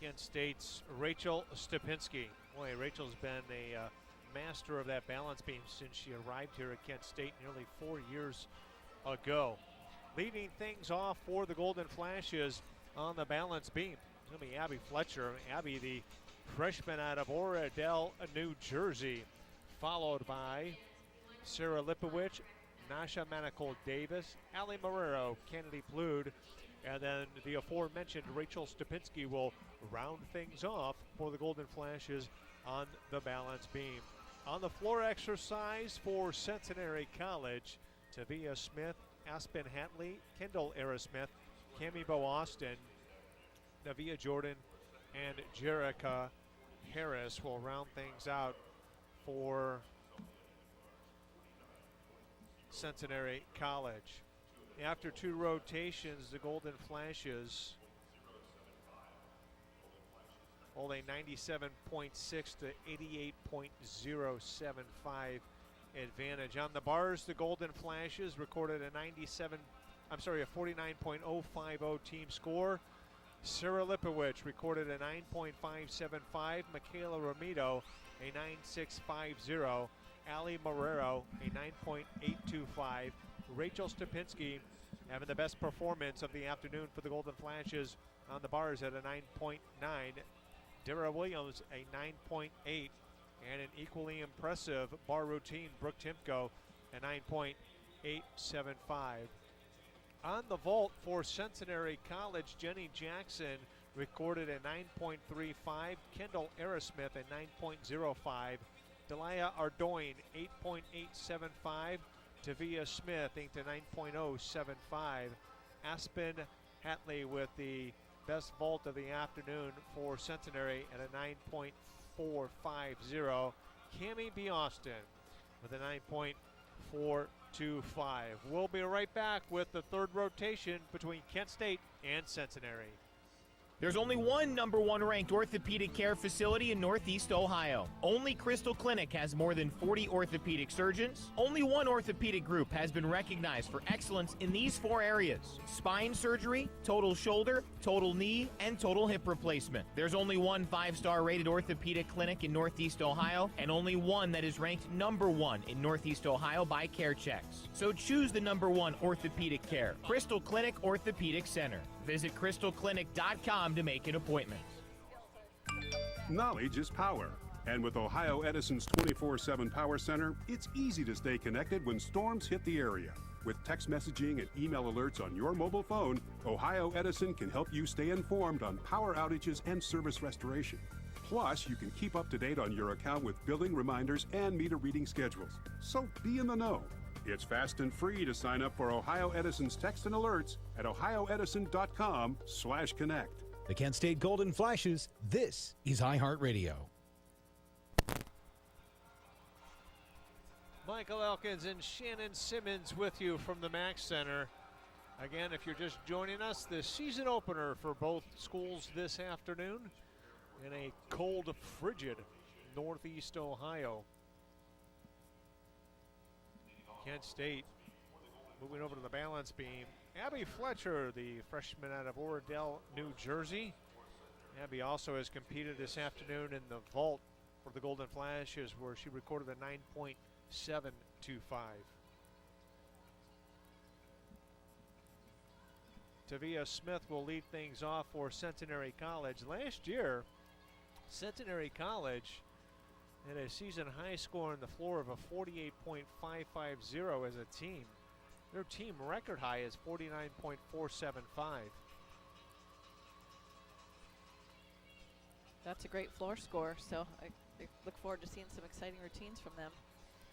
Kent State's Rachel Stupinski. Boy, Rachel's been a master of that balance beam since she arrived here at Kent State nearly 4 years ago. Leading things off for the Golden Flashes on the balance beam, it's going to be Abby Fletcher. Abby, the freshman out of Oradell, New Jersey, followed by Sarah Lipowicz, Nasha Manicold Davis, Ali Marrero, Kennedy Plude, and then the aforementioned Rachel Stupinski will round things off for the Golden Flashes on the balance beam. On the floor exercise for Centenary College, Tavia Smith, Aspen Hatley, Kendall Aerosmith, Cami Bo Austin, Navia Jordan, and Jerica Harris will round things out for Centenary College. After 2 rotations, the Golden Flashes hold a 97.6 to 88.075 advantage. On the bars, the Golden Flashes recorded a 49.050 team score. Sarah Lipowicz recorded a 9.575. Michaela Ramito a 9.650. Ali Marrero a 9.825. Rachel Stupinski having the best performance of the afternoon for the Golden Flashes on the bars at a 9.9. Dara Williams a 9.8. And an equally impressive bar routine, Brooke Timko, a 9.875. On the vault for Centenary College, Jenny Jackson recorded a 9.35. Kendall Aerosmith a 9.05. Delia Ardoin 8.875. Tavia Smith inked a 9.075. Aspen Hatley with the best vault of the afternoon for Centenary at a 9.450. Cami B. Austin with a 9.425. We'll be right back with the 3rd rotation between Kent State and Centenary. There's only one number 1 ranked orthopedic care facility in Northeast Ohio. Only Crystal Clinic has more than 40 orthopedic surgeons. Only one orthopedic group has been recognized for excellence in these 4 areas: spine surgery, total shoulder, total knee, and total hip replacement. There's only one 5-star rated orthopedic clinic in Northeast Ohio, and only one that is ranked number 1 in Northeast Ohio by CareChecks. So choose the number 1 orthopedic care, Crystal Clinic Orthopedic Center. Visit crystalclinic.com to make an appointment. Knowledge is power. And with Ohio Edison's 24/7 Power Center, it's easy to stay connected when storms hit the area. With text messaging and email alerts on your mobile phone, Ohio Edison can help you stay informed on power outages and service restoration. Plus, you can keep up to date on your account with billing reminders and meter reading schedules. So be in the know. It's fast and free to sign up for Ohio Edison's text and alerts at ohioedison.com/connect. The Kent State Golden Flashes, this is iHeartRadio. Michael Elkins and Shannon Simmons with you from the Mac Center. Again, if you're just joining us, the season opener for both schools this afternoon in a cold, frigid Northeast Ohio. Kent State moving over to the balance beam. Abby Fletcher, the freshman out of Oradell, New Jersey. Abby also has competed this afternoon in the vault for the Golden Flashes, where she recorded a 9.725. Tavia Smith will lead things off for Centenary College. Last year, Centenary College had a season high score on the floor of a 48.550 as a team. Their team record high is 49.475. That's a great floor score, so I look forward to seeing some exciting routines from them.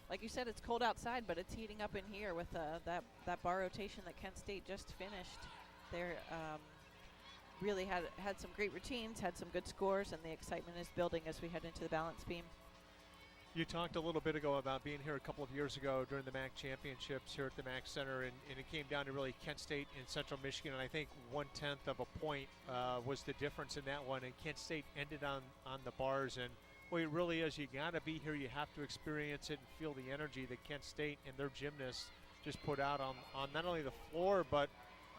Like you said, it's cold outside, but it's heating up in here with that bar rotation that Kent State just finished. They're really had some great routines, had some good scores, and the excitement is building as we head into the balance beam. You talked a little bit ago about being here a couple of years ago during the MAC championships here at the MAC Center, and it came down to really Kent State and Central Michigan, and I think 1/10 of a point was the difference in that one, and Kent State ended on the bars. And well, it really is, you got to be here, you have to experience it and feel the energy that Kent State and their gymnasts just put out on not only the floor but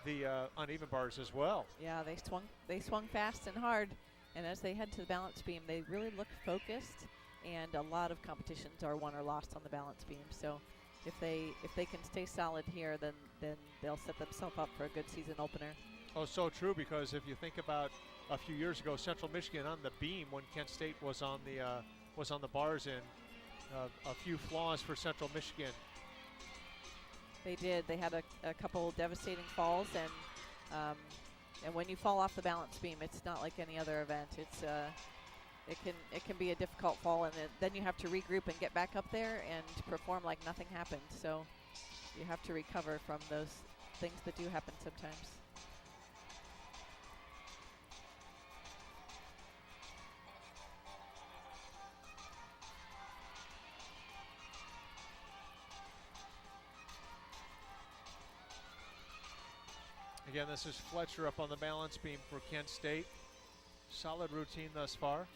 the uneven bars as well. Yeah, they swung fast and hard, and as they head to the balance beam, they really look focused. And a lot of competitions are won or lost on the balance beam. So if they can stay solid here, then they'll set themselves up for a good season opener. Oh, so true, because if you think about a few years ago, Central Michigan on the beam when Kent State was on the bars, and a few flaws for Central Michigan. They did. They had a couple devastating falls, and when you fall off the balance beam, it's not like any other event. It's it can be a difficult fall, and then you have to regroup and get back up there and perform like nothing happened. So you have to recover from those things that do happen sometimes. Again, this is Fletcher up on the balance beam for Kent State. Solid routine thus far.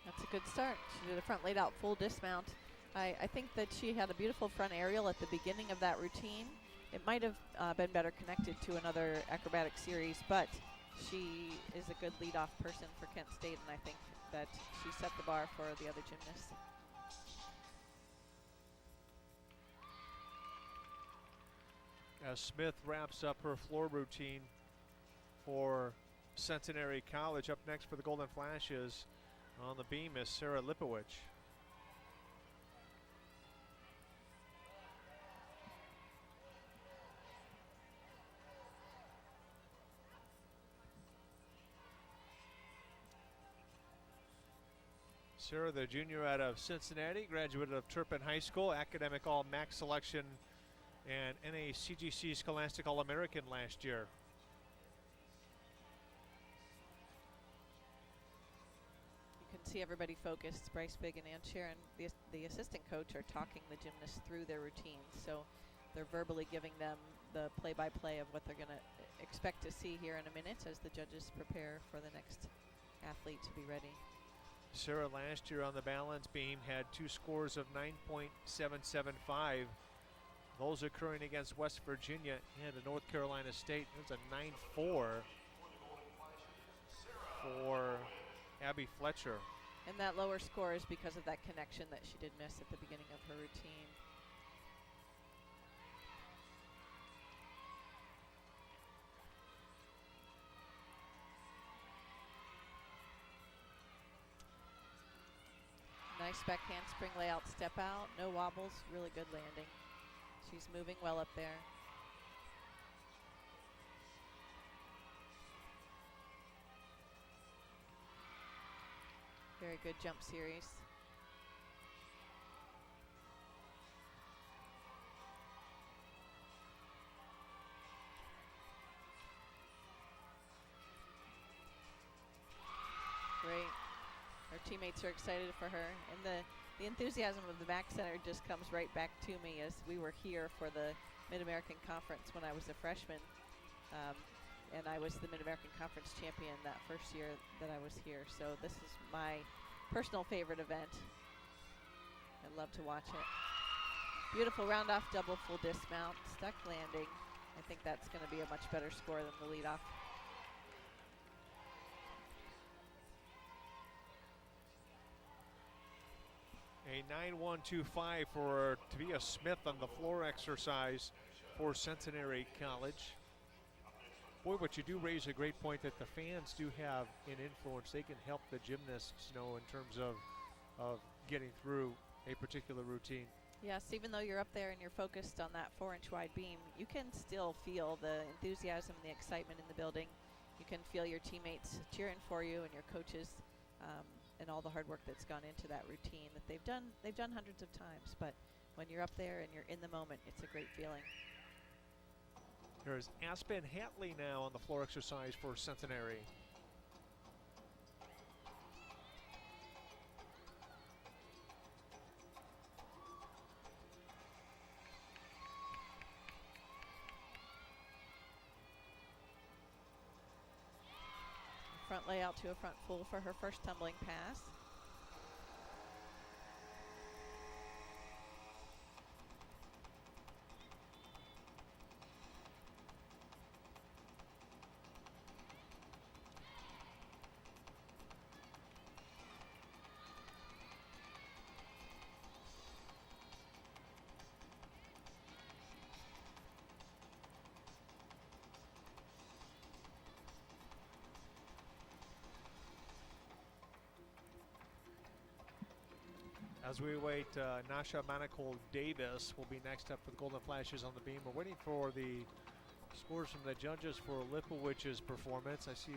That's a good start. She did a front laid out full dismount. I think that she had a beautiful front aerial at the beginning of that routine. It might have been better connected to another acrobatic series, but she is a good leadoff person for Kent State, and I think that she set the bar for the other gymnasts. As Smith wraps up her floor routine for Centenary College, up next for the Golden Flashes on the beam is Sarah Lipowicz. Sarah, the junior out of Cincinnati, graduated of Turpin High School, academic all-MAC selection, and NACGC Scholastic All-American last year. You can see everybody focused. Bryce Big and Ann Sharon, the assistant coach, are talking the gymnasts through their routines. So they're verbally giving them the play-by-play of what they're going to expect to see here in a minute as the judges prepare for the next athlete to be ready. Sarah last year on the balance beam had two scores of 9.775. Those occurring against West Virginia and North Carolina State. There's a 9.4 for Abby Fletcher. And that lower score is because of that connection that she did miss at the beginning of her routine. Nice back handspring layout step out, no wobbles, really good landing. She's moving well up there. Very good jump series. Great. Her teammates are excited for her. And The enthusiasm of the Mac Center just comes right back to me as we were here for the Mid-American Conference when I was a freshman. And I was the Mid-American Conference champion that first year that I was here. So this is my personal favorite event. I love to watch it. Beautiful round-off double full dismount, stuck landing. I think that's going to be a much better score than the lead-off. A 9.125 for Tavia Smith on the floor exercise for Centenary College. Boy, but you do raise a great point that the fans do have an influence. They can help the gymnasts, you know, in terms of getting through a particular routine. Yes, even though you're up there and you're focused on that 4-inch wide beam, you can still feel the enthusiasm and the excitement in the building. You can feel your teammates cheering for you and your coaches, and all the hard work that's gone into that routine that they've done hundreds of times. But when you're up there and you're in the moment, it's a great feeling. There's Aspen Hatley now on the floor exercise for Centenary. Front layout to a front full for her first tumbling pass. As we wait, Nasha Manicold Davis will be next up with Golden Flashes on the beam. We're waiting for the scores from the judges for Lipowicz's performance. I see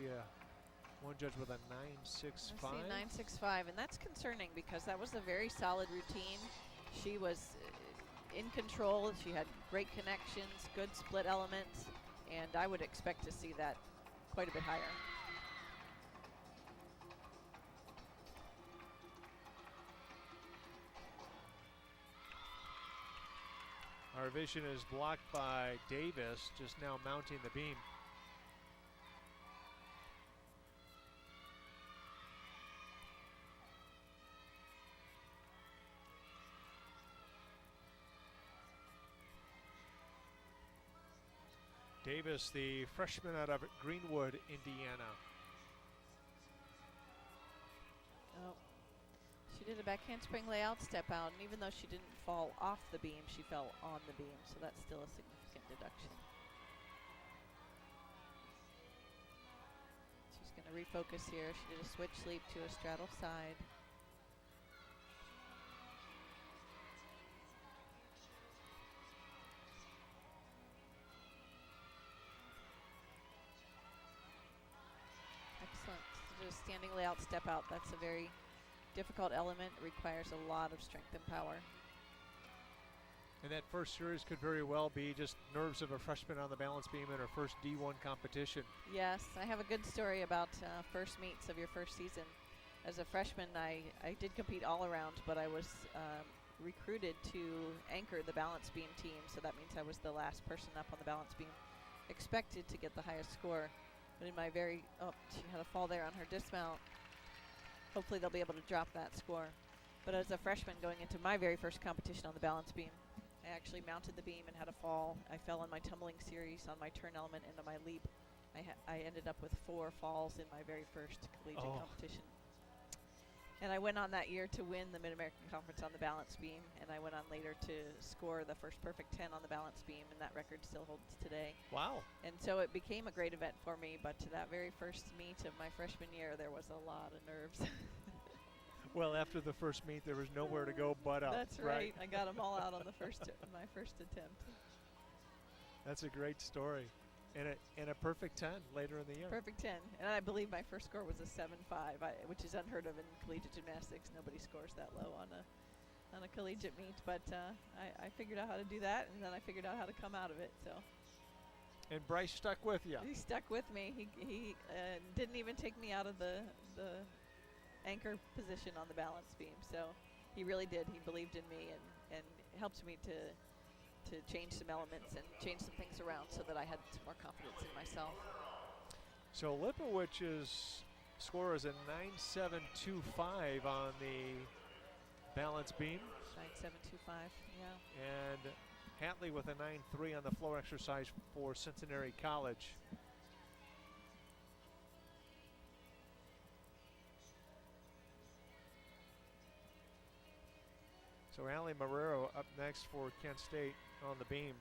one judge with a 9.65. I see 9.65, and that's concerning because that was a very solid routine. She was in control. She had great connections, good split elements, and I would expect to see that quite a bit higher. Our vision is blocked by Davis, just now mounting the beam. Davis, the freshman out of Greenwood, Indiana. Oh, she did a back handspring layout step out, and even though she didn't fall off the beam, she fell on the beam, so that's still a significant deduction. She's going to refocus here. She did a switch leap to a straddle side. Excellent. Just standing layout step out. That's a very difficult element. It requires a lot of strength and power. And that first series could very well be just nerves of a freshman on the balance beam in her first D1 competition. Yes, I have a good story about first meets of your first season. As a freshman, I did compete all around, but I was recruited to anchor the balance beam team, so that means I was the last person up on the balance beam, expected to get the highest score. But in my very, she had a fall there on her dismount. Hopefully they'll be able to drop that score. But as a freshman going into my very first competition on the balance beam, I actually mounted the beam and had a fall. I fell on my tumbling series on my turn element into my leap. I ended up with 4 falls in my very first collegiate competition. And I went on that year to win the Mid-American Conference on the balance beam, and I went on later to score the first perfect 10 on the balance beam, and that record still holds today. Wow. And so it became a great event for me, but to that very first meet of my freshman year, there was a lot of nerves. Well, after the first meet, there was nowhere to go but up. That's right. I got them all out on the my first attempt. That's a great story. And a perfect 10 later in the year. Perfect 10. And I believe my first score was a 7.5, which is unheard of in collegiate gymnastics. Nobody scores that low on a collegiate meet. But I figured out how to do that, and then I figured out how to come out of it. So. And Bryce stuck with you. He stuck with me. He didn't even take me out of the anchor position on the balance beam. So He really did. He believed in me and helped me to change some elements and change some things around so that I had some more confidence in myself. So Lipowich's score is a 9.725 on the balance beam. 9.725, yeah. And Hatley with a 9.3 on the floor exercise for Centenary College. So Allie Marrero up next for Kent State on the beam.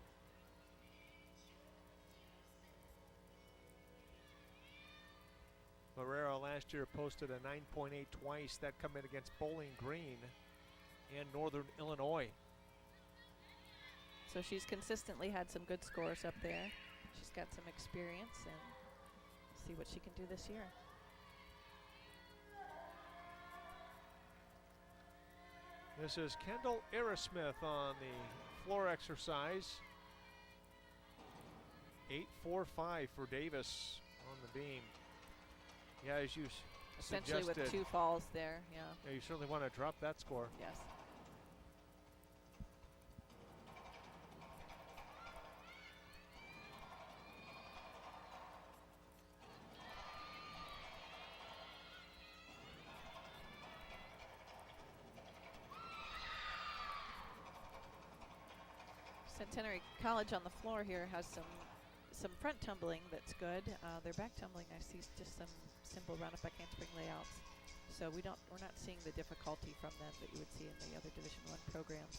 Marrero last year posted a 9.8 twice. That come in against Bowling Green and Northern Illinois. So she's consistently had some good scores up there. She's got some experience, and see what she can do this year. This is Kendall Aerosmith on the floor exercise. 8.45 for Davis on the beam. Yeah, as you Essentially suggested, with 2 falls there, yeah. Yeah, you certainly want to drop that score. Yes. Centenary College on the floor here has some front tumbling that's good. Their back tumbling, I see just some simple round-up back handspring layouts. So we're not seeing the difficulty from them that you would see in the other Division I programs.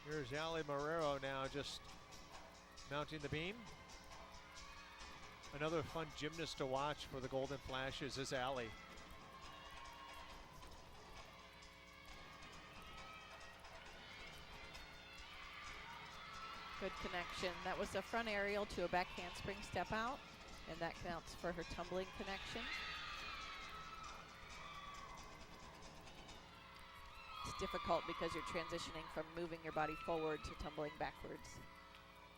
Here's Allie Marrero now just mounting the beam. Another fun gymnast to watch for the Golden Flashes is Allie. Good connection. That was a front aerial to a back handspring step out, and that counts for her tumbling connection. It's difficult because you're transitioning from moving your body forward to tumbling backwards,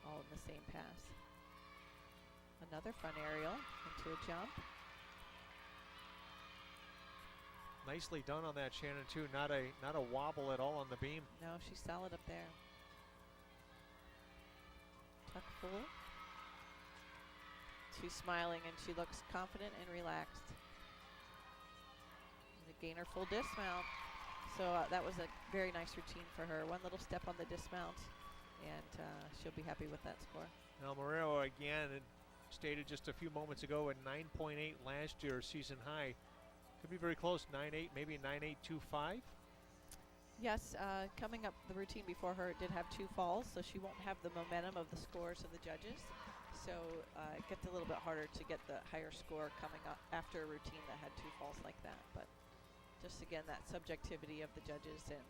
all in the same pass. Another front aerial into a jump. Nicely done on that, Shannon, too. Not a wobble at all on the beam. No, she's solid up there. Tuck full. She's smiling and she looks confident and relaxed. And a gainer full dismount. So that was a very nice routine for her. One little step on the dismount, and she'll be happy with that score. Now Marrero again stated just a few moments ago at 9.8 last year, season high. Could be very close, 9.8, maybe 9.825. Yes, coming up, the routine before her did have 2 falls, so she won't have the momentum of the scores of the judges. So it gets a little bit harder to get the higher score coming up after a routine that had 2 falls like that. But just again, that subjectivity of the judges, and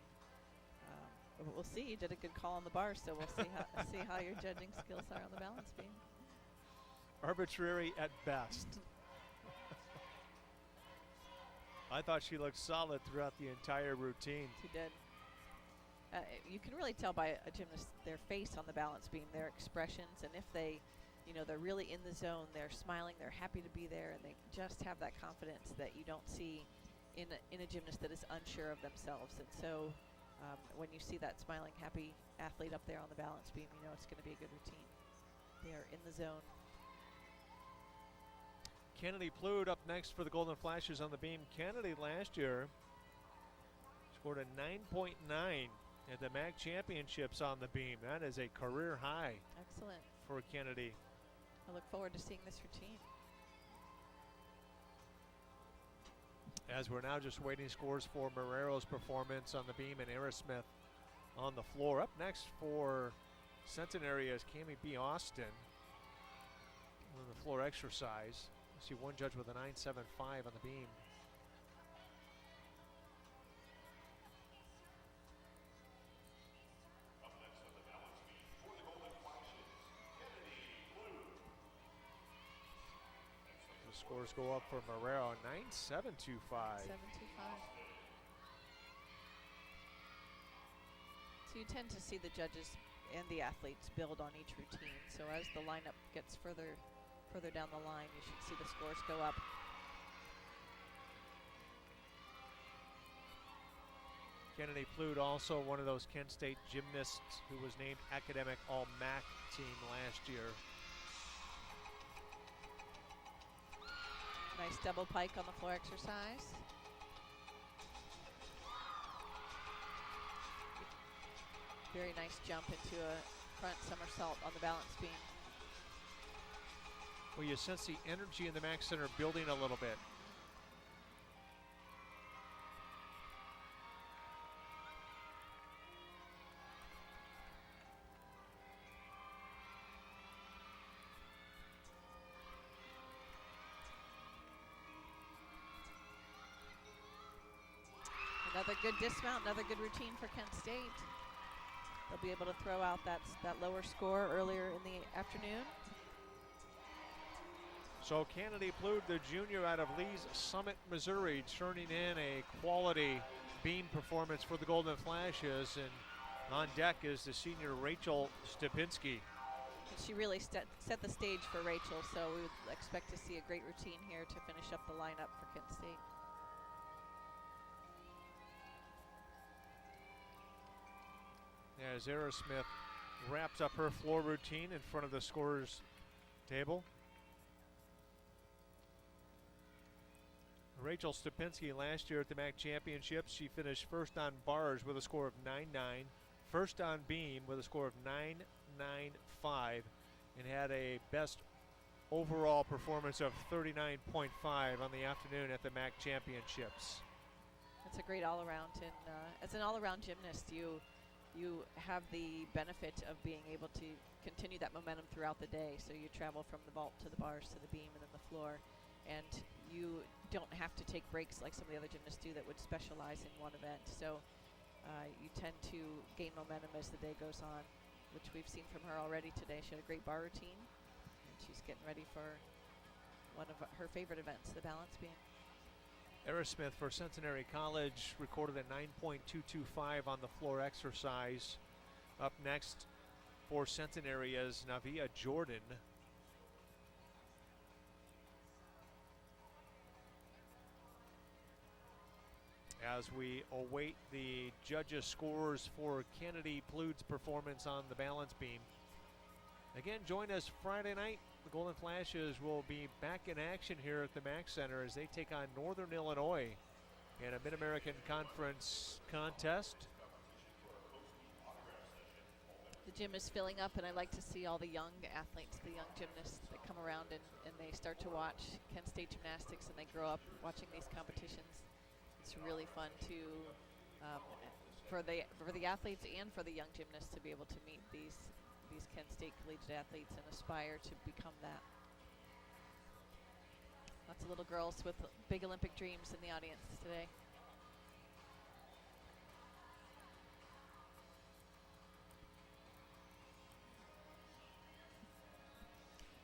we'll see. You did a good call on the bar, so we'll see how your judging skills are on the balance beam. Arbitrary at best. I thought she looked solid throughout the entire routine. She did. You can really tell by a gymnast their face on the balance beam, their expressions, and if they're really in the zone, they're smiling, they're happy to be there, and they just have that confidence that you don't see in a gymnast that is unsure of themselves. And so when you see that smiling, happy athlete up there on the balance beam, you know it's going to be a good routine. They are in the zone. Kennedy Plude up next for the Golden Flashes on the beam. Kennedy last year scored a 9.9 at the MAC Championships on the beam. That is a career high. Excellent. For Kennedy. I look forward to seeing this routine. As we're now just waiting scores for Marrero's performance on the beam and Aerosmith on the floor. Up next for Centenary is Cammie B. Austin on the floor exercise. You see one judge with a 9.75 on the beam. Up next on the balance beam for the Golden Flashes, Kennedy Blue. The scores go up for Marrero, 9.725. 725. So you tend to see the judges and the athletes build on each routine. So as the lineup gets further down the line, you should see the scores go up. Kennedy Plude, also one of those Kent State gymnasts who was named Academic All-MAC team last year. Nice double pike on the floor exercise. Very nice jump into a front somersault on the balance beam. Well, you sense the energy in the MAC Center building a little bit. Another good dismount, another good routine for Kent State. They'll be able to throw out that lower score earlier in the afternoon. So Kennedy Plude, the junior out of Lee's Summit, Missouri, turning in a quality beam performance for the Golden Flashes. And on deck is the senior Rachel Stupinski. And she really set the stage for Rachel, so we would expect to see a great routine here to finish up the lineup for Kent State. As Aerosmith wraps up her floor routine in front of the scorer's table. Rachel Stupinski last year at the MAC Championships, she finished first on bars with a score of 9.9, first on beam with a score of 9.95, and had a best overall performance of 39.5 on the afternoon at the MAC Championships. That's a great all-around, and as an all-around gymnast, you have the benefit of being able to continue that momentum throughout the day. So you travel from the vault to the bars to the beam and then the floor, and you don't have to take breaks like some of the other gymnasts do that would specialize in one event. So you tend to gain momentum as the day goes on, which we've seen from her already today. She had a great bar routine, and she's getting ready for one of her favorite events, the balance beam. Aerosmith for Centenary College recorded a 9.225 on the floor exercise. Up next for Centenary is Navia Jordan. As we await the judges' scores for Kennedy Plude's performance on the balance beam. Again, join us Friday night. The Golden Flashes will be back in action here at the MAC Center as they take on Northern Illinois in a Mid-American Conference contest. The gym is filling up, and I like to see all the young athletes, the young gymnasts that come around and they start to watch Kent State Gymnastics, and they grow up watching these competitions. It's really fun to for the athletes and for the young gymnasts to be able to meet these Kent State collegiate athletes and aspire to become that. Lots of little girls with big Olympic dreams in the audience today.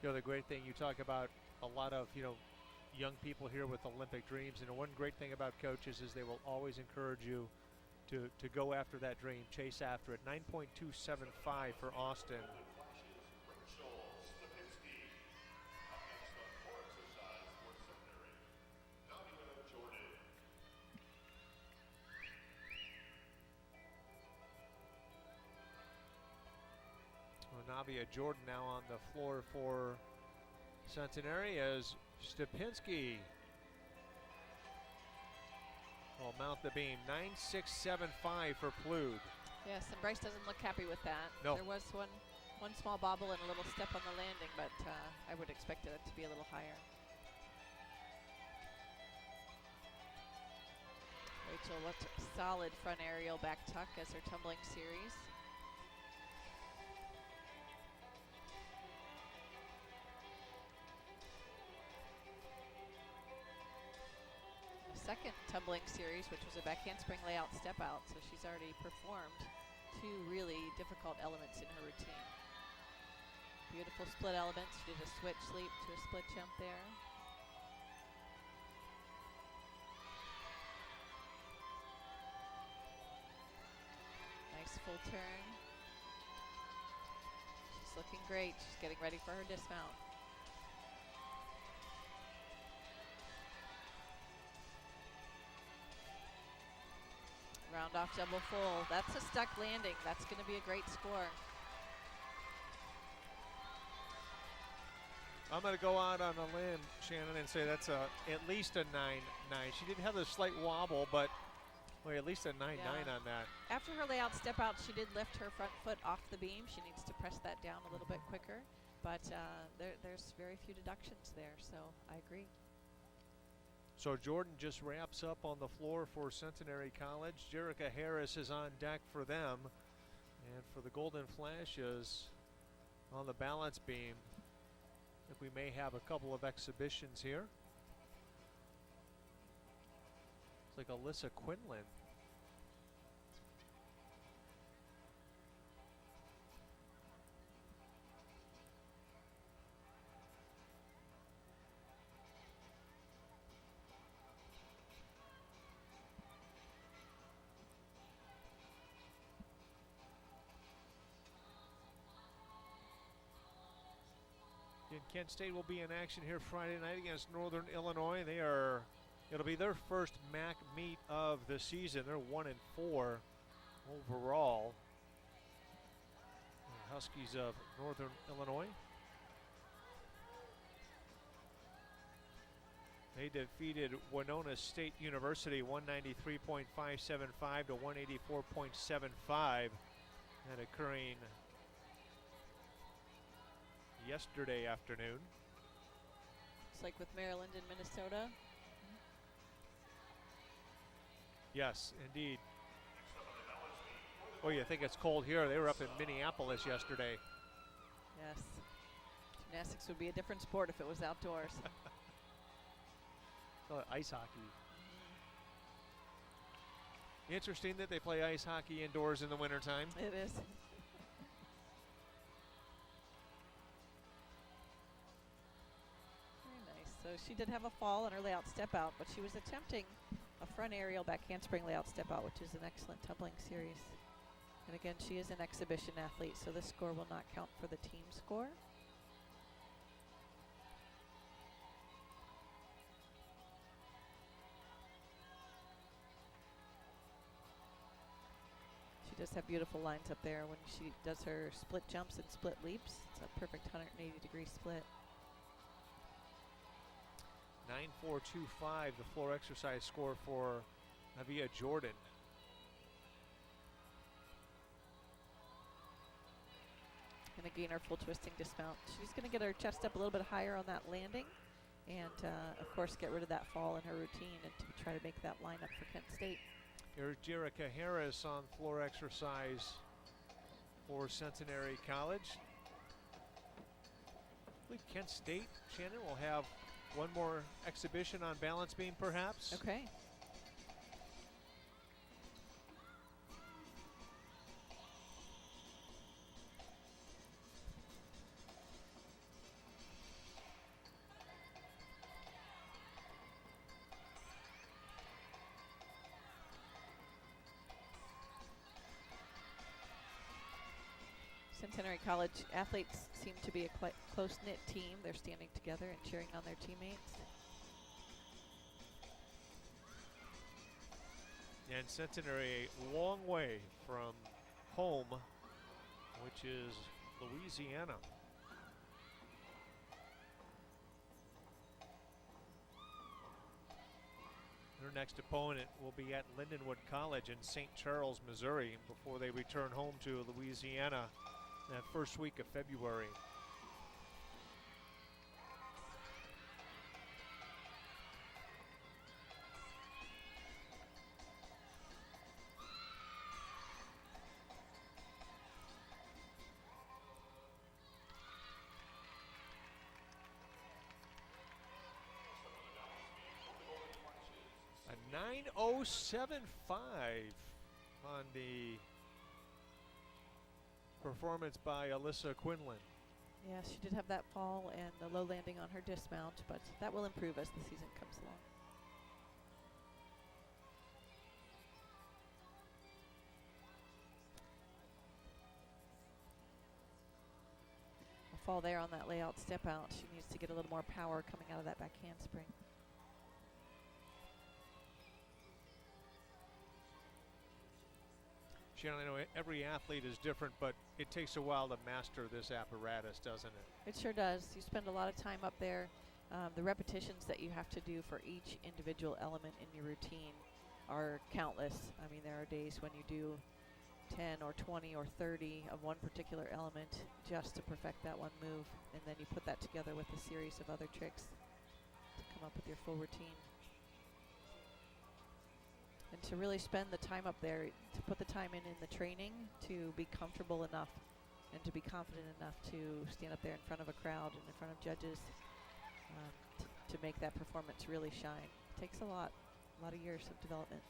You know, the great thing, you talk about a lot of, young people here with Olympic dreams, and one great thing about coaches is they will always encourage you to go after that dream, chase after it. 9.275 for Austin. Navia Jordan now on the floor for Centenary as Stupinski will mount the beam. 9.675 for Plude. Yes, and Bryce doesn't look happy with that. No. There was one small bobble and a little step on the landing, but I would expect it to be a little higher. Rachel looked solid front aerial back tuck as her tumbling series. Second tumbling series, which was a back handspring layout step out, so she's already performed two really difficult elements in her routine. Beautiful split elements. She did a switch leap to a split jump there. Nice full turn. She's looking great. She's getting ready for her dismount. Round off double full. That's a stuck landing. That's going to be a great score. I'm going to go out on a limb, Shannon, and say that's at least a 9-9. She did have a slight wobble, but at least a 9-9 on that. After her layout step out, she did lift her front foot off the beam. She needs to press that down a little bit quicker, but there's very few deductions there, so I agree. So Jordan just wraps up on the floor for Centenary College. Jerica Harris is on deck for them, and for the Golden Flashes on the balance beam, I think we may have a couple of exhibitions here. It's like Alyssa Quinlan. Kent State will be in action here Friday night against Northern Illinois. It'll be their first MAC meet of the season. They're 1-4 overall. The Huskies of Northern Illinois. They defeated Winona State University 193.575 to 184.75. That occurring yesterday afternoon. It's like with Maryland and Minnesota. Yes, indeed. Oh, you think it's cold here? They were up in Minneapolis yesterday. Yes. Gymnastics would be a different sport if it was outdoors. Ice hockey. Interesting that they play ice hockey indoors in the wintertime. It is. So she did have a fall on her layout step out, but she was attempting a front aerial back handspring layout step out, which is an excellent tumbling series. And again, she is an exhibition athlete, so this score will not count for the team score. She does have beautiful lines up there when she does her split jumps and split leaps. It's a perfect 180-degree split. 9.425, the floor exercise score for Avia Jordan. And again, our full twisting dismount. She's going to get her chest up a little bit higher on that landing and, of course, get rid of that fall in her routine and to try to make that line up for Kent State. Here's Jerica Harris on floor exercise for Centenary College. I believe Kent State, Shannon, will have one more exhibition on balance beam, perhaps. Okay. Centenary College athletes seem to be a close-knit team. They're standing together and cheering on their teammates. And Centenary a long way from home, which is Louisiana. Their next opponent will be at Lindenwood College in St. Charles, Missouri, before they return home to Louisiana that first week of February. A 9.075 on the performance by Alyssa Quinlan. Yeah, she did have that fall and the low landing on her dismount, but that will improve as the season comes along. A fall there on that layout step out. She needs to get a little more power coming out of that back handspring. Shannon, I know every athlete is different, but it takes a while to master this apparatus, doesn't it? It sure does. You spend a lot of time up there. The repetitions that you have to do for each individual element in your routine are countless. I mean, there are days when you do 10 or 20 or 30 of one particular element just to perfect that one move, and then you put that together with a series of other tricks to come up with your full routine. And to really spend the time up there, to put the time in the training to be comfortable enough and to be confident enough to stand up there in front of a crowd and in front of judges to make that performance really shine. It takes a lot of years of development.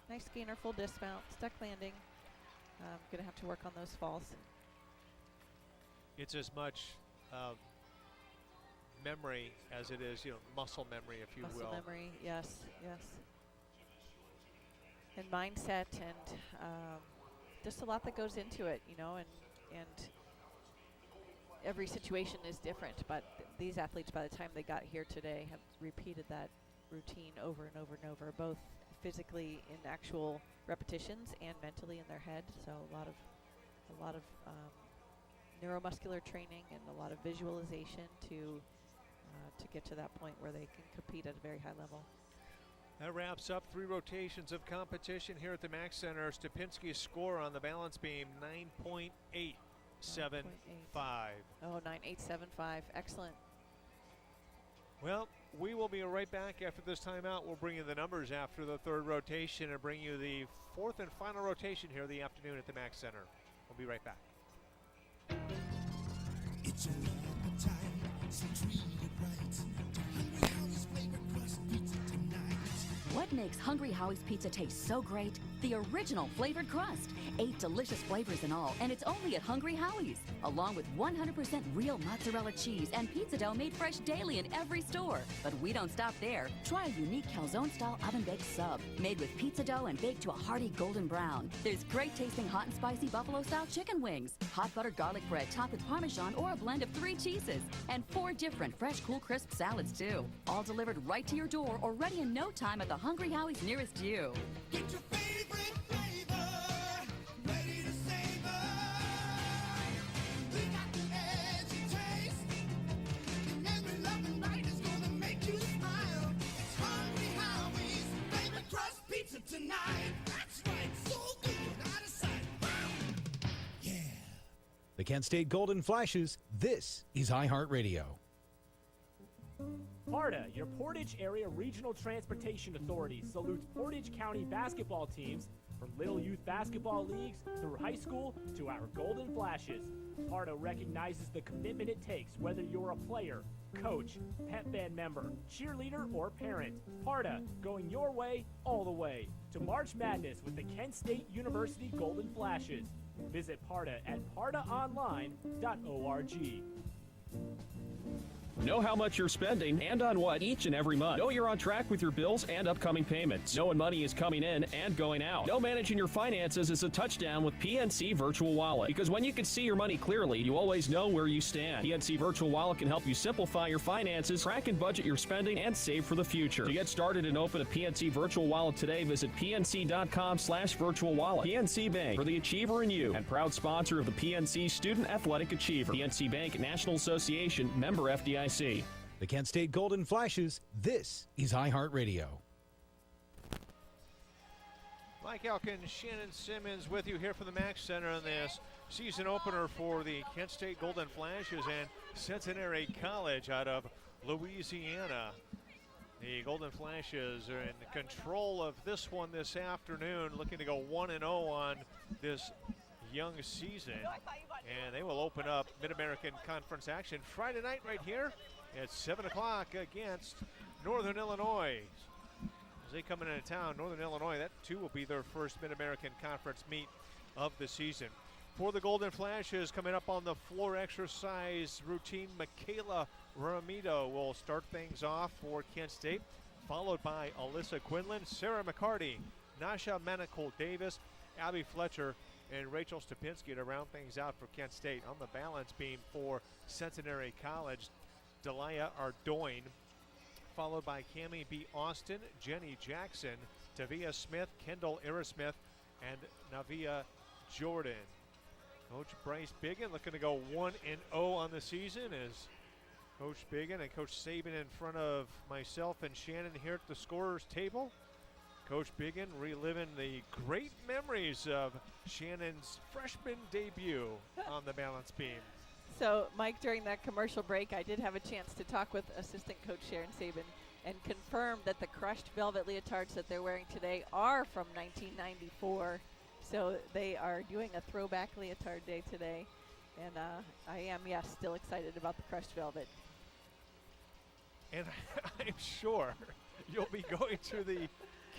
Nice gainer, full dismount, stuck landing. Gonna have to work on those falls. It's as much memory as it is, muscle memory, if you will. Muscle memory, yes, yes. And mindset, and just a lot that goes into it, and every situation is different, but these athletes, by the time they got here today, have repeated that routine over and over and over, both physically in actual repetitions and mentally in their head. So a lot of neuromuscular training and a lot of visualization to get to that point where they can compete at a very high level. That wraps up 3 rotations of competition here at the Mack Center. Stupinski's score on the balance beam, 9.875. Oh, 9.875. Excellent. Well, we will be right back after this timeout. We'll bring you the numbers after the 3rd rotation and bring you the 4th and final rotation here the afternoon at the Mack Center. We'll be right back. It's your appetite, so treat it right. To Hungry Howie's flavored crust pizza tonight. What makes Hungry Howie's pizza taste so great? The original flavored crust. 8 delicious flavors in all, and it's only at Hungry Howie's. Along with 100% real mozzarella cheese and pizza dough made fresh daily in every store. But we don't stop there. Try a unique calzone-style oven-baked sub, made with pizza dough and baked to a hearty golden brown. There's great-tasting hot and spicy buffalo-style chicken wings, hot buttered garlic bread topped with Parmesan or a blend of 3 cheeses, and 4 different fresh, cool, crisp salads, too. All delivered right to your door or ready in no time at the Hungry Howie's nearest you. Get your favorite flavor, ready to savor. We got the edgy taste, and every loving bite is gonna make you smile. It's Hungry Howie's favorite crust pizza tonight. That's right, so good, out of sight. Wow. Yeah. The Kent State Golden Flashes, this is iHeartRadio. PARTA, your Portage Area Regional Transportation Authority, salutes Portage County basketball teams from Little Youth Basketball Leagues through high school to our Golden Flashes. PARTA recognizes the commitment it takes, whether you're a player, coach, pep band member, cheerleader, or parent. PARTA, going your way, all the way, to March Madness with the Kent State University Golden Flashes. Visit PARTA at partaonline.org. Know how much you're spending and on what each and every month. Know you're on track with your bills and upcoming payments. Know when money is coming in and going out. Know managing your finances is a touchdown with PNC Virtual Wallet. Because when you can see your money clearly, you always know where you stand. PNC Virtual Wallet can help you simplify your finances, track and budget your spending, and save for the future. To get started and open a PNC Virtual Wallet today, visit pnc.com/virtual wallet. PNC Bank, for the achiever in you, and proud sponsor of the PNC Student Athletic Achiever. PNC Bank, National Association, member FDIC. The Kent State Golden Flashes, this is iHeartRadio. Mike Elkin, Shannon Simmons with you here from the Mack Center on this season opener for the Kent State Golden Flashes and Centenary College out of Louisiana. The Golden Flashes are in control of this one this afternoon, looking to go 1-0 on this young season, and they will open up Mid-American Conference action Friday night right here at 7 o'clock against Northern Illinois. As they come into town, Northern Illinois, that too will be their first Mid-American Conference meet of the season. For the Golden Flashes, coming up on the floor exercise routine, Michaela Ramito will start things off for Kent State, followed by Alyssa Quinlan, Sarah McCarty, Nasha Manicold-Davis, Abby Fletcher, and Rachel Stupinski to round things out for Kent State. On the balance beam for Centenary College, Delia Ardoin, followed by Cammie B. Austin, Jenny Jackson, Tavia Smith, Kendall Aerosmith, and Navia Jordan. Coach Bryce Biggin looking to go 1-0 on the season as Coach Biggin and Coach Saban in front of myself and Shannon here at the scorer's table. Coach Biggin reliving the great memories of Shannon's freshman debut on the balance beam. So, Mike, during that commercial break, I did have a chance to talk with assistant coach Sharon Saban and confirm that the crushed velvet leotards that they're wearing today are from 1994. So they are doing a throwback leotard day today. And I am, yes, still excited about the crushed velvet. And I'm sure you'll be going to the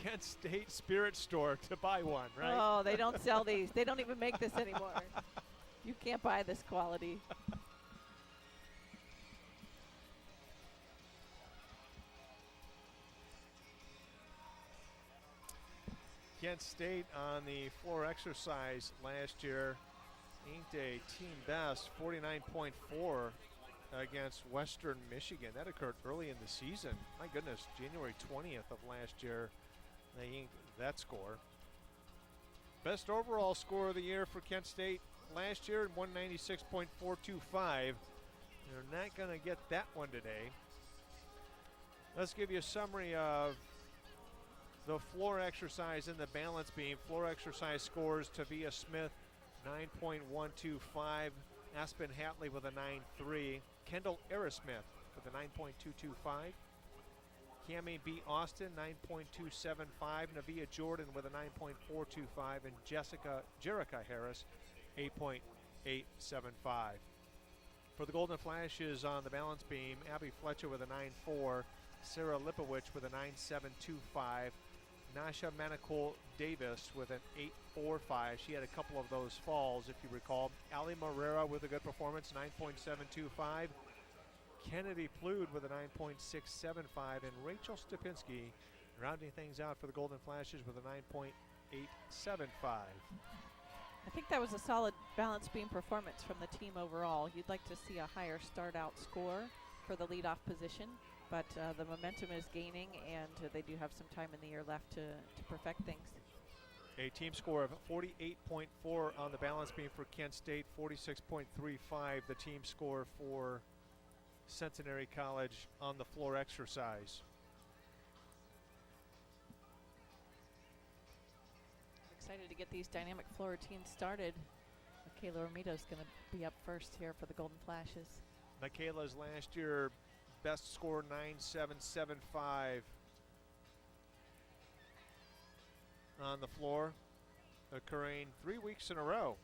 Kent State Spirit Store to buy one, right? Oh, they don't sell these. They don't even make this anymore. You can't buy this quality. Kent State on the floor exercise last year inked a team best 49.4 against Western Michigan. That occurred early in the season. My goodness, January 20th of last year, they inked that score. Best overall score of the year for Kent State last year, 196.425. They're not going to get that one today. Let's give you a summary of the floor exercise in the balance beam. Floor exercise scores: Tavia Smith, 9.125. Aspen Hatley with a 9.3. Kendall Aerosmith with a 9.225. Cammie B. Austin, 9.275. Navia Jordan with a 9.425. And Jerica Harris, 8.875. For the Golden Flashes on the balance beam, Abby Fletcher with a 9.4. Sarah Lipowich with a 9.725. Nasha Manicol Davis with an 8.45. She had a couple of those falls, if you recall. Ali Morera with a good performance, 9.725. Kennedy Plude with a 9.675. And Rachel Stupinski rounding things out for the Golden Flashes with a 9.875. I think that was a solid balance beam performance from the team overall. You'd like to see a higher start-out score for the leadoff position, but the momentum is gaining, and they do have some time in the year left to perfect things. A team score of 48.4 on the balance beam for Kent State, 46.35 the team score for Centenary College on the floor exercise. Excited to get these dynamic floor routines started. Michaela Romito's going to be up first here for the Golden Flashes. Michaela's last year best score, 9.775 on the floor, occurring 3 weeks in a row.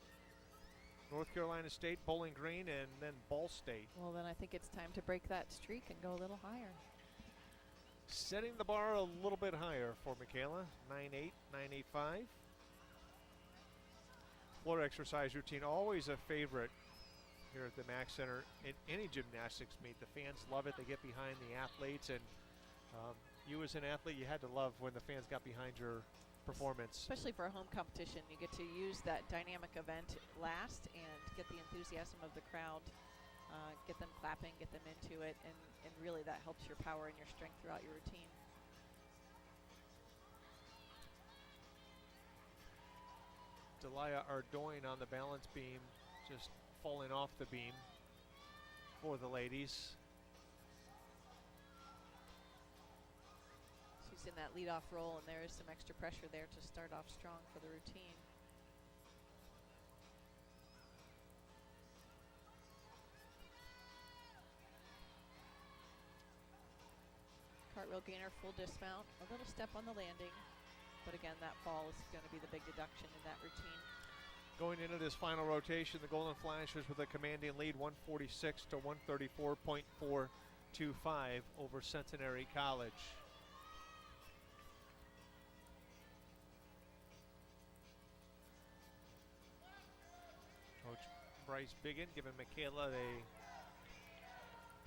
North Carolina State, Bowling Green, and then Ball State. Well, then I think it's time to break that streak and go a little higher. Setting the bar a little bit higher for Michaela, 9.8, 9.85. Floor exercise routine, always a favorite here at the Mack Center in any gymnastics meet. The fans love it. They get behind the athletes, and you as an athlete, you had to love when the fans got behind your performance. Especially for a home competition, you get to use that dynamic event last and get the enthusiasm of the crowd, get them clapping, get them into it, and really that helps your power and your strength throughout your routine. Delia Ardoin on the balance beam, just falling off the beam for the ladies. She's in that leadoff role, and there is some extra pressure there to start off strong for the routine. Cartwheel gainer, full dismount, a little step on the landing, but again, that fall is going to be the big deduction in that routine. Going into this final rotation, the Golden Flashes with a commanding lead, 146 to 134.425 over Centenary College. Coach Bryce Biggin giving Michaela a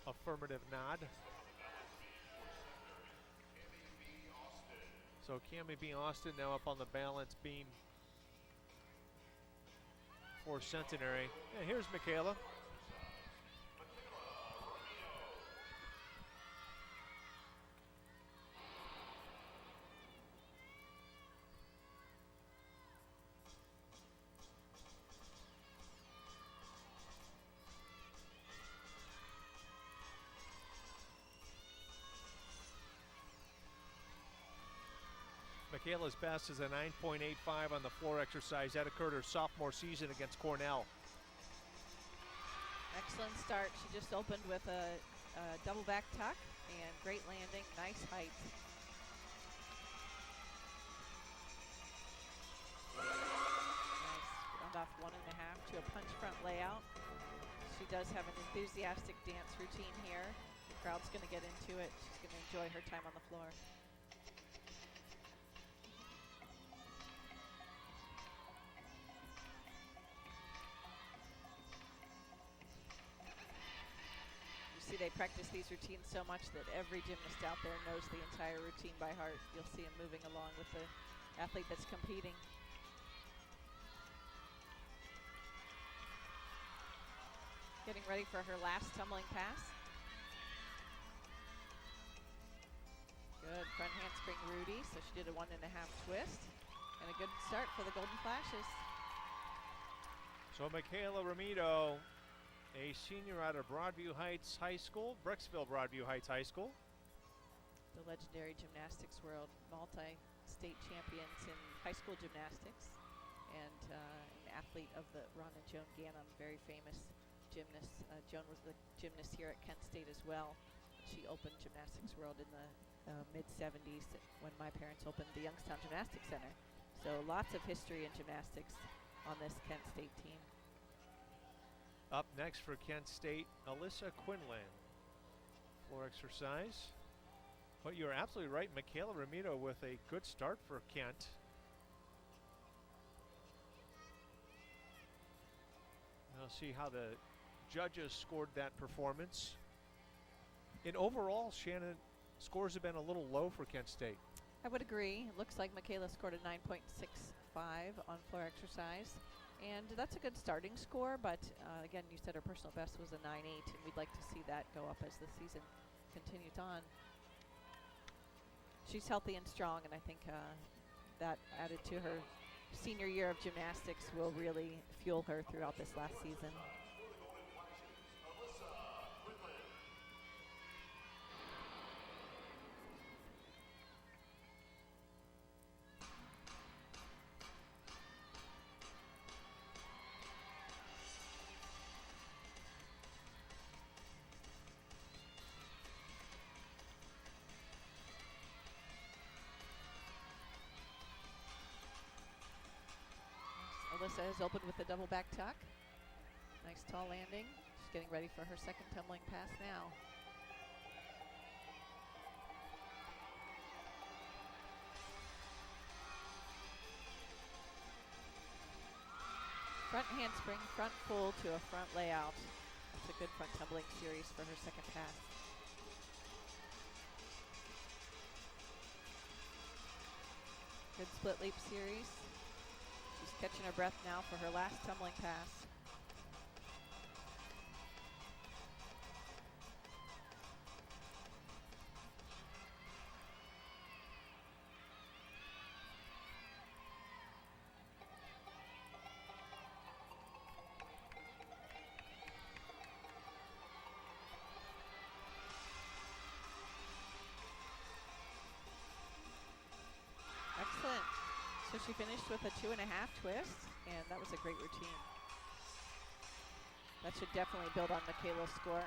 affirmative nod. So Cammie B. Austin now up on the balance beam for Centenary. Yeah, here's Michaela. Michaela's best is a 9.85 on the floor exercise. That occurred her sophomore season against Cornell. Excellent start. She just opened with a double back tuck and great landing, nice height. Nice, round off 1.5 to a punch front layout. She does have an enthusiastic dance routine here. The crowd's gonna get into it. She's gonna enjoy her time on the floor. See, they practice these routines so much that every gymnast out there knows the entire routine by heart. You'll see them moving along with the athlete that's competing. Getting ready for her last tumbling pass. Good front handspring Rudy, so she did a 1.5 twist. And a good start for the Golden Flashes. So Michaela Ramito, a senior out of Broadview Heights High School, Brecksville Broadview Heights High School. The legendary gymnastics world, multi-state champions in high school gymnastics, and an athlete of the Ron and Joan Gannon, very famous gymnast. Joan was the gymnast here at Kent State as well. She opened gymnastics world in the mid-70s when my parents opened the Youngstown Gymnastics Center. So lots of history in gymnastics on this Kent State team. Up next for Kent State, Alyssa Quinlan. Floor exercise. But you're absolutely right, Michaela Ramito with a good start for Kent. We'll see how the judges scored that performance. And overall, Shannon, scores have been a little low for Kent State. I would agree. It looks like Michaela scored a 9.65 on floor exercise. And that's a good starting score, but again, you said her personal best was a 9.8, and we'd like to see that go up as the season continues on. She's healthy and strong, and I think that added to her senior year of gymnastics will really fuel her throughout this last season. Alyssa has opened with a double back tuck. Nice tall landing. She's getting ready for her second tumbling pass now. Front handspring, front pull to a front layout. That's a good front tumbling series for her second pass. Good split leap series. She's catching her breath now for her last tumbling pass. Excellent. So she finished with a 2.5 twist, and that was a great routine. That should definitely build on Michaela's score.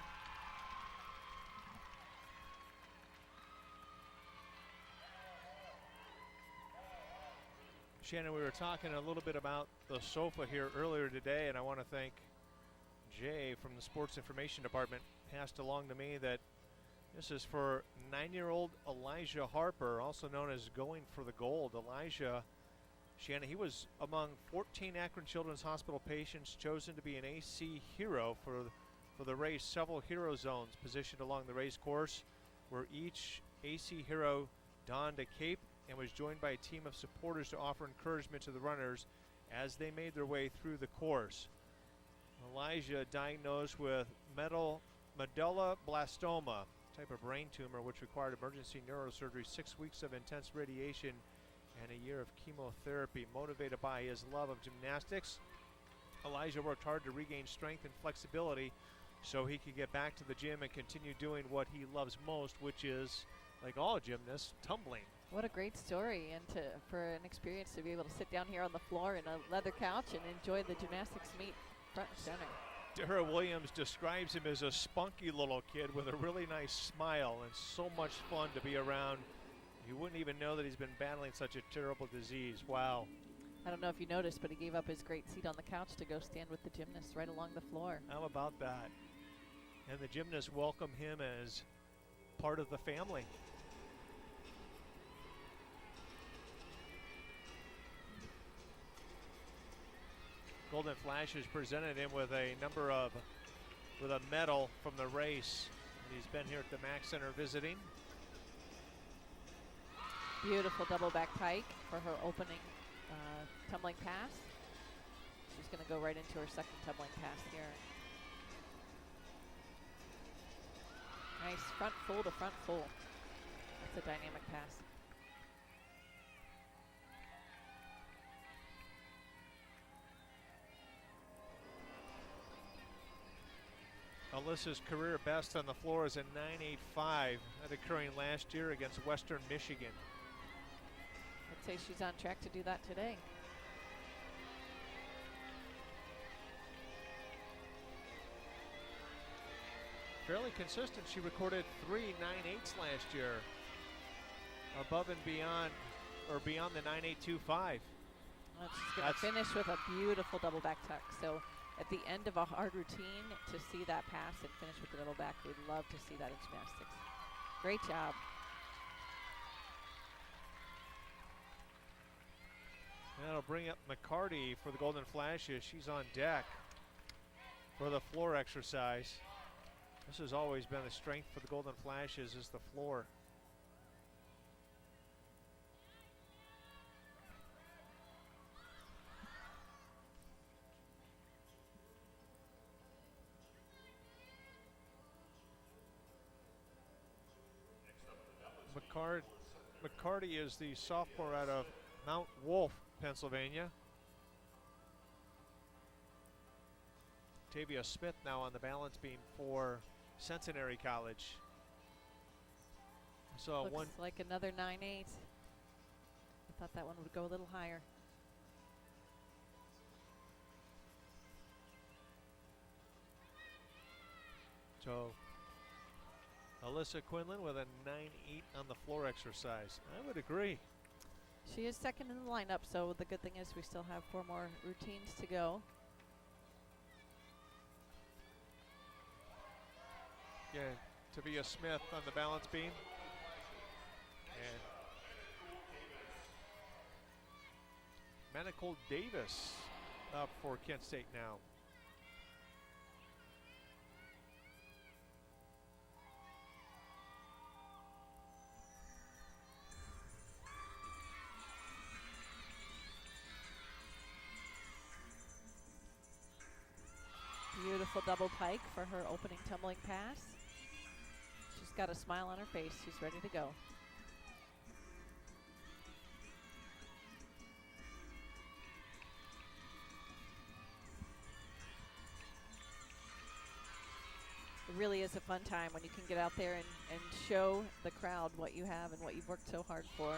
Shannon, we were talking a little bit about the sofa here earlier today, and I want to thank Jay from the Sports Information Department. Passed along to me that this is for 9-year-old Elijah Harper, also known as Going for the Gold. Elijah, Shannon, he was among 14 Akron Children's Hospital patients chosen to be an AC hero for the race. Several hero zones positioned along the race course, where each AC hero donned a cape and was joined by a team of supporters to offer encouragement to the runners as they made their way through the course. Elijah, diagnosed with medulloblastoma, type of brain tumor which required emergency neurosurgery, 6 weeks of intense radiation, and a year of chemotherapy. Motivated by his love of gymnastics, Elijah worked hard to regain strength and flexibility so he could get back to the gym and continue doing what he loves most, which is, like all gymnasts, tumbling. What a great story, and for an experience to be able to sit down here on the floor in a leather couch and enjoy the gymnastics meet front and center. Dara Williams describes him as a spunky little kid with a really nice smile and so much fun to be around. You wouldn't even know that he's been battling such a terrible disease. Wow. I don't know if you noticed, but he gave up his great seat on the couch to go stand with the gymnasts right along the floor. How about that? And the gymnasts welcome him as part of the family. Golden Flashes presented him with a medal from the race. And he's been here at the Mack Center visiting. Beautiful double back pike for her opening tumbling pass. She's going to go right into her second tumbling pass here. Nice front full to front full. That's a dynamic pass. Alyssa's career best on the floor is a 9.85, that occurring last year against Western Michigan. I'd say she's on track to do that today. Fairly consistent. She recorded 3 9.8s last year, above and beyond, or beyond the 9.825. Well, she's going to finish with a beautiful double back tuck. So at the end of a hard routine, to see that pass and finish with the double back, we'd love to see that in gymnastics. Great job. That'll bring up McCarty for the Golden Flashes. She's on deck for the floor exercise. This has always been a strength for the Golden Flashes, is the floor. McCarty is the sophomore out of Mount Wolf, Pennsylvania. Tavia Smith now on the balance beam for Centenary College. So looks like another 9.8. I thought that one would go a little higher. So Alyssa Quinlan with a 9.8 on the floor exercise. I would agree. She is second in the lineup, so the good thing is we still have 4 more routines to go. Yeah, Tavia Smith on the balance beam. And Manicold Davis up for Kent State now. Beautiful double pike for her opening tumbling pass. She's got a smile on her face. She's ready to go. It really is a fun time when you can get out there and show the crowd what you have and what you've worked so hard for.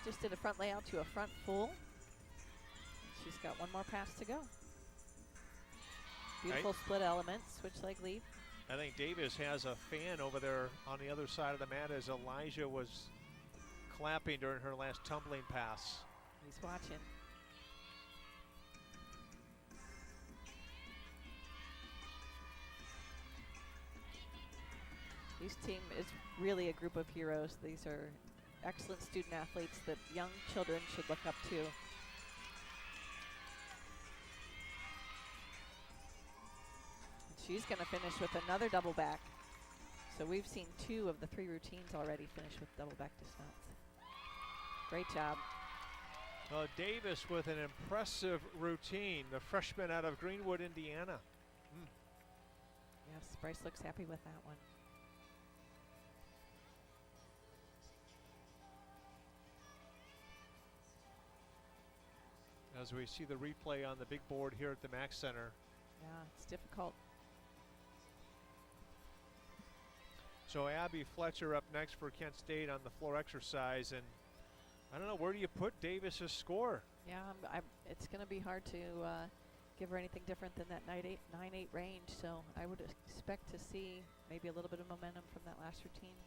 She just did a front layout to a front full. She's got one more pass to go. Beautiful split element, switch leg leap. I think Davis has a fan over there on the other side of the mat as Elijah was clapping during her last tumbling pass. He's watching. This team is really a group of heroes. These are excellent student athletes that young children should look up to. She's going to finish with another double back. So we've seen 2 of the 3 routines already finish with double back dismounts. Great job. Davis with an impressive routine, the freshman out of Greenwood, Indiana. Yes, Bryce looks happy with that one. As we see the replay on the big board here at the Mack Center. Yeah, it's difficult. So Abby Fletcher up next for Kent State on the floor exercise, and I don't know, where do you put Davis's score? Yeah, it's going to be hard to give her anything different than that 9-8 range. So I would expect to see maybe a little bit of momentum from that last routine.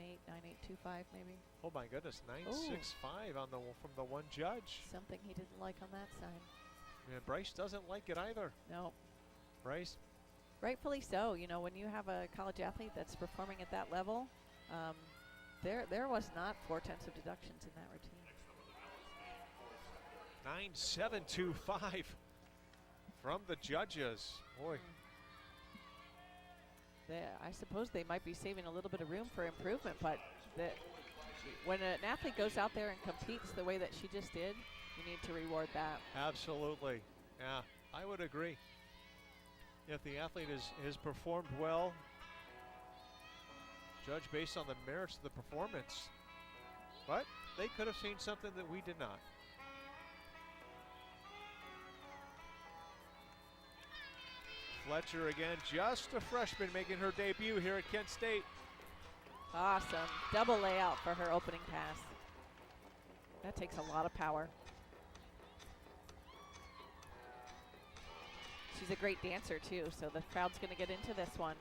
9-8, 9-8, 2-5 maybe. Oh my goodness, 9-6-5 on from the one judge. Something he didn't like on that side. And Bryce doesn't like it either. No. Bryce? Rightfully so. You know, when you have a college athlete that's performing at that level, there was not 4/10 of deductions in that routine. 9-7-2-5 from the judges. Boy. I suppose they might be saving a little bit of room for improvement, but when an athlete goes out there and competes the way that she just did, you need to reward that. Absolutely. Yeah, I would agree. If the athlete has performed well, judge based on the merits of the performance. But they could have seen something that we did not. Fletcher again, just a freshman making her debut here at Kent State. Awesome. Double layout for her opening pass. That takes a lot of power. She's a great dancer too, so the crowd's going to get into this one.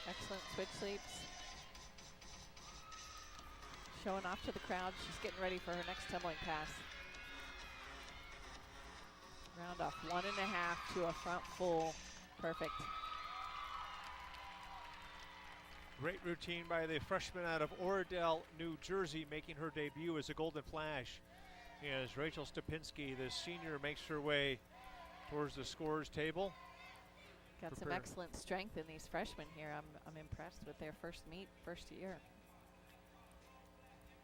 Excellent switch sweeps. Showing off to the crowd. She's getting ready for her next tumbling pass. Round off 1.5 to a front full. Perfect. Great routine by the freshman out of Oradell, New Jersey, making her debut as a Golden Flash. As Rachel Stupinski, the senior, makes her way towards the scorer's table. Got some excellent strength in these freshmen here. I'm impressed with their first meet, first year.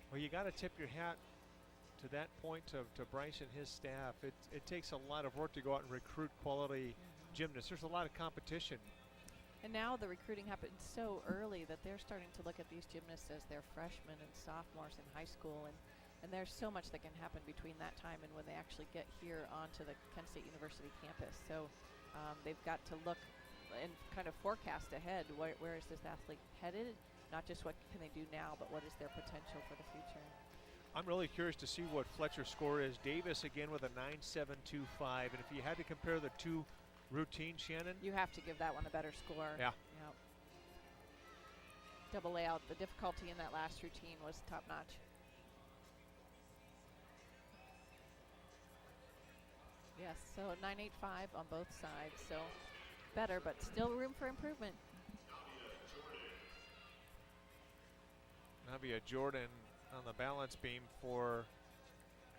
Well, you got to tip your hat to that point to Bryce and his staff. It takes a lot of work to go out and recruit quality gymnasts. There's a lot of competition. And now the recruiting happens so early that they're starting to look at these gymnasts as their freshmen and sophomores in high school. And there's so much that can happen between that time and when they actually get here onto the Kent State University campus. So they've got to look and kind of forecast ahead. Where is this athlete headed? Not just what can they do now, but what is their potential for the future? I'm really curious to see what Fletcher's score is. Davis again with a 9.725. And if you had to compare the two routines, Shannon? You have to give that one a better score. Yeah. Yep. Double layout. The difficulty in that last routine was top notch. Yes, so 9.85 on both sides. So better, but still room for improvement. Navia Jordan on the balance beam for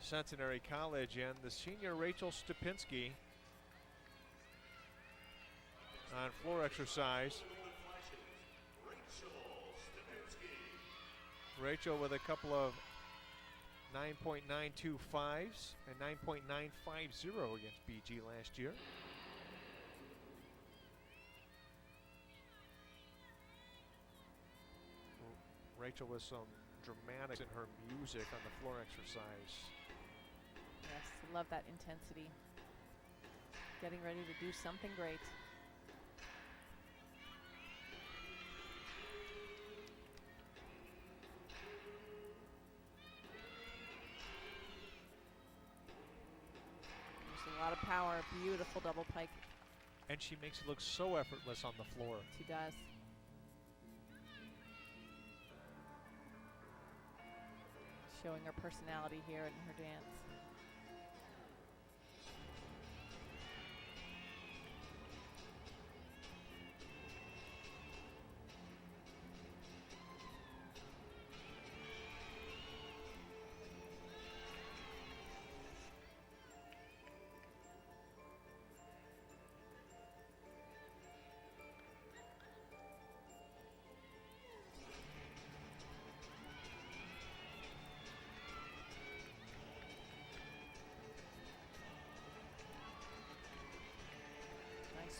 Centenary College, and the senior Rachel Stupinski on floor exercise. Rachel with a couple of 9.925s and 9.950 against BG last year. Rachel with some dramatics in her music on the floor exercise. Yes, love that intensity. Getting ready to do something great. There's a lot of power, beautiful double pike. And she makes it look so effortless on the floor. She does. Showing her personality here in her dance.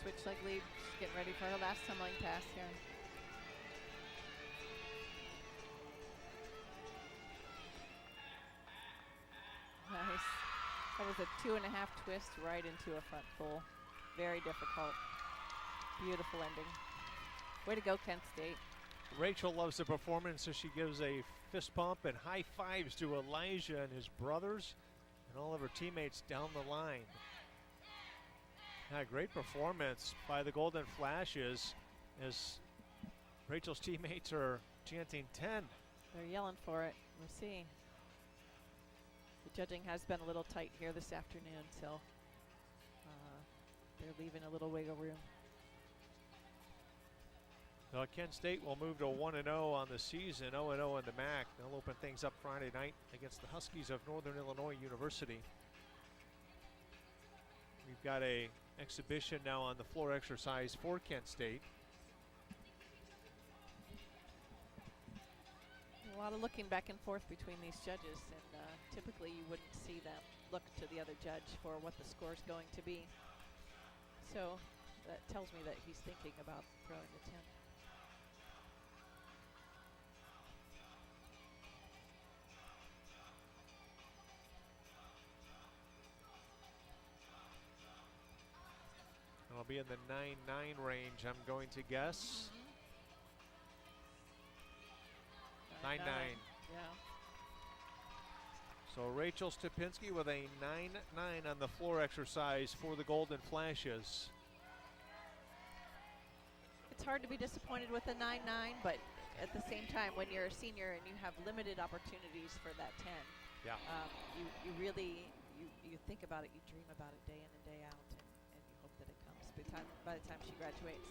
switch leg lead. She's getting ready for her last tumbling pass here. Nice. That was a 2.5 twist right into a front full. Very difficult. Beautiful ending. Way to go, Kent State. Rachel loves the performance, so she gives a fist pump and high fives to Elijah and his brothers and all of her teammates down the line. Yeah, great performance by the Golden Flashes as Rachel's teammates are chanting 10. They're yelling for it. We'll see. The judging has been a little tight here this afternoon, so they're leaving a little wiggle room. Kent State will move to 1-0 on the season, 0-0 in the MAC. They'll open things up Friday night against the Huskies of Northern Illinois University. We've got a exhibition now on the floor exercise for Kent State. A lot of looking back and forth between these judges, and typically you wouldn't see them look to the other judge for what the score is going to be. So that tells me that he's thinking about throwing the 10. It'll be in the 9-9 range, I'm going to guess. 9-9. Yeah. So Rachel Stupinski with a 9-9 on the floor exercise for the Golden Flashes. It's hard to be disappointed with a 9-9, but at the same time, when you're a senior and you have limited opportunities for that 10, you really think about it, you dream about it day in and day out, and you hope that it comes by the time she graduates.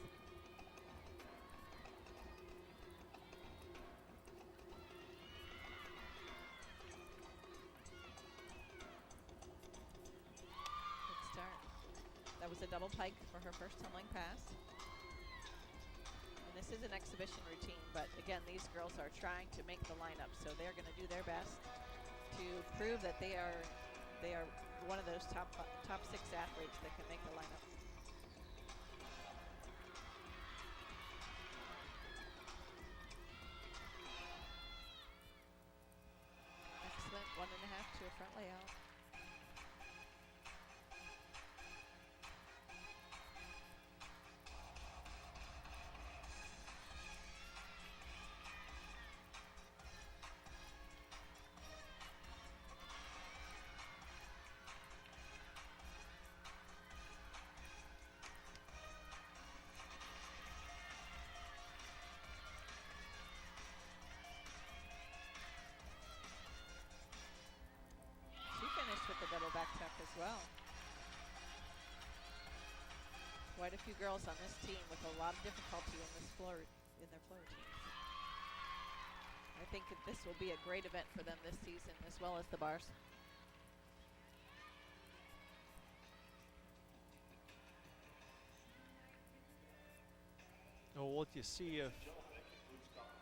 Good start. That was a double pike for her first tumbling pass. And this is an exhibition routine, but again, these girls are trying to make the lineup, so they're going to do their best to prove that they are one of those top 6 athletes that can make the lineup. Excellent, 1.5 to a front layout. With the double back tuck as well. Quite a few girls on this team with a lot of difficulty in their floor routines. I think that this will be a great event for them this season, as well as the bars. We'll let you see if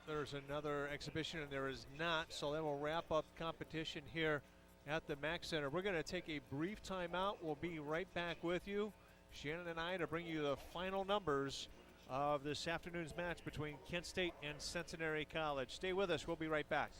there's another exhibition, and there is not, so that will wrap up competition here at the MAC Center. We're going to take a brief timeout. We'll be right back with you, Shannon and I, to bring you the final numbers of this afternoon's match between Kent State and Centenary College. Stay with us. We'll be right back.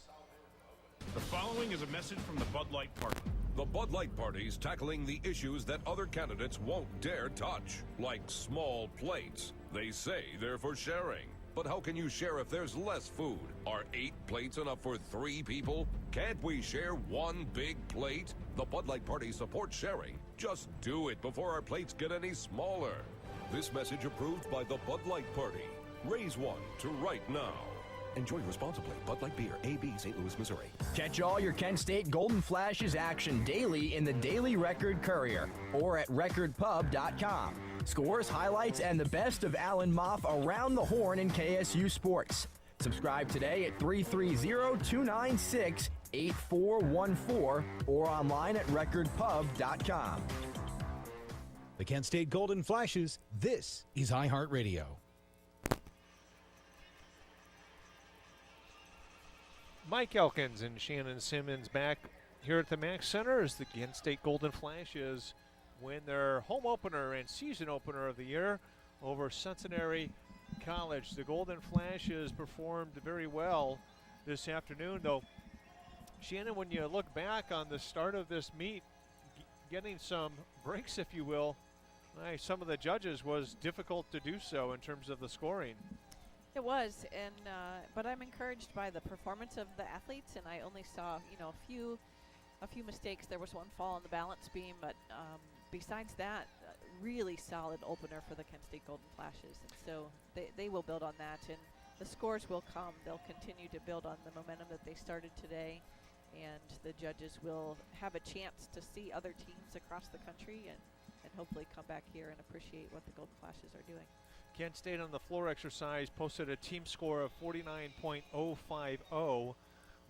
The following is a message from the Bud Light Party. The Bud Light Party's tackling the issues that other candidates won't dare touch, like small plates. They say they're for sharing. But how can you share if there's less food? Are 8 plates enough for 3 people? Can't we share one big plate? The Bud Light Party supports sharing. Just do it before our plates get any smaller. This message approved by the Bud Light Party. Raise one to right now. Enjoy responsibly. Bud Light Beer, AB, St. Louis, Missouri. Catch all your Kent State Golden Flashes action daily in the Daily Record Courier or at recordpub.com. Scores, highlights, and the best of Alan Moff around the horn in KSU sports. Subscribe today at 330-296-8414 or online at recordpub.com. The Kent State Golden Flashes, this is iHeartRadio. Mike Elkins and Shannon Simmons back here at the MAC Center as the Kent State Golden Flashes win their home opener and season opener of the year over Centenary College. The Golden Flashes performed very well this afternoon, though. Shannon, when you look back on the start of this meet, getting some breaks, if you will, some of the judges was difficult to do so in terms of the scoring. It was, and but I'm encouraged by the performance of the athletes, and I only saw a few mistakes. There was one fall on the balance beam, but besides that, really solid opener for the Kent State Golden Flashes, and so they will build on that, and the scores will come. They'll continue to build on the momentum that they started today, and the judges will have a chance to see other teams across the country and hopefully come back here and appreciate what the Golden Flashes are doing. Kent State on the floor exercise posted a team score of 49.050.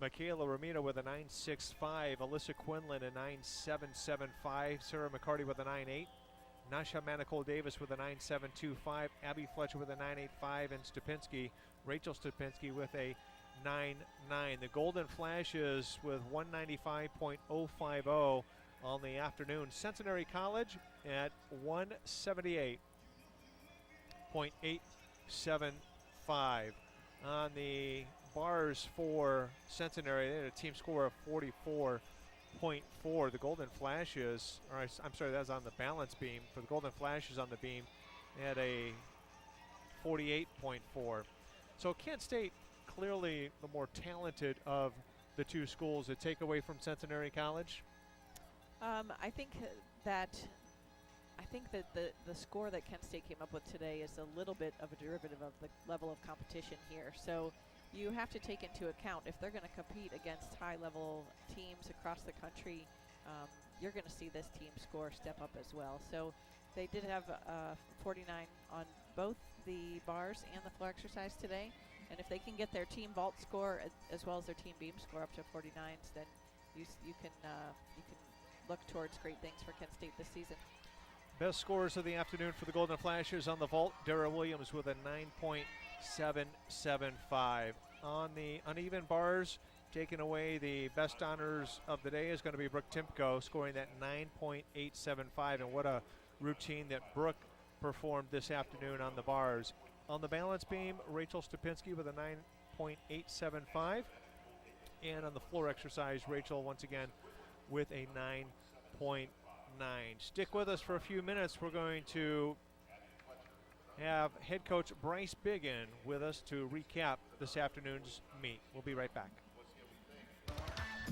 Michaela Ramita with a 9.65, Alyssa Quinlan a 9.775, Sarah McCarty with a 9.8, Nasha Manicold Davis with a 9.725, Abby Fletcher with a 9.85, and Rachel Stupinski with a 9.9. The Golden Flashes with 195.050 on the afternoon. Centenary College at 178.875. On the bars for Centenary, they had a team score of 44.4. The Golden Flashes, I'm sorry, that's on the balance beam. For the Golden Flashes on the beam, they had a 48.4. So Kent State clearly the more talented of the two schools. A takeaway from Centenary College? I think that the score that Kent State came up with today is a little bit of a derivative of the level of competition here. So you have to take into account if they're going to compete against high-level teams across the country, you're going to see this team score step up as well. So they did have 49 on both the bars and the floor exercise today. And if they can get their team vault score as well as their team beam score up to 49s, then you can look towards great things for Kent State this season. Best scores of the afternoon for the Golden Flashes on the vault. Dara Williams with a 9.775. On the uneven bars, taking away the best honors of the day is going to be Brooke Timko, scoring that 9.875. And what a routine that Brooke performed this afternoon on the bars. On the balance beam, Rachel Stupinski with a 9.875. And on the floor exercise, Rachel once again with a 9.9. Stick with us for a few minutes. We're going to have head coach Bryce Biggin with us to recap this afternoon's meet. We'll be right back.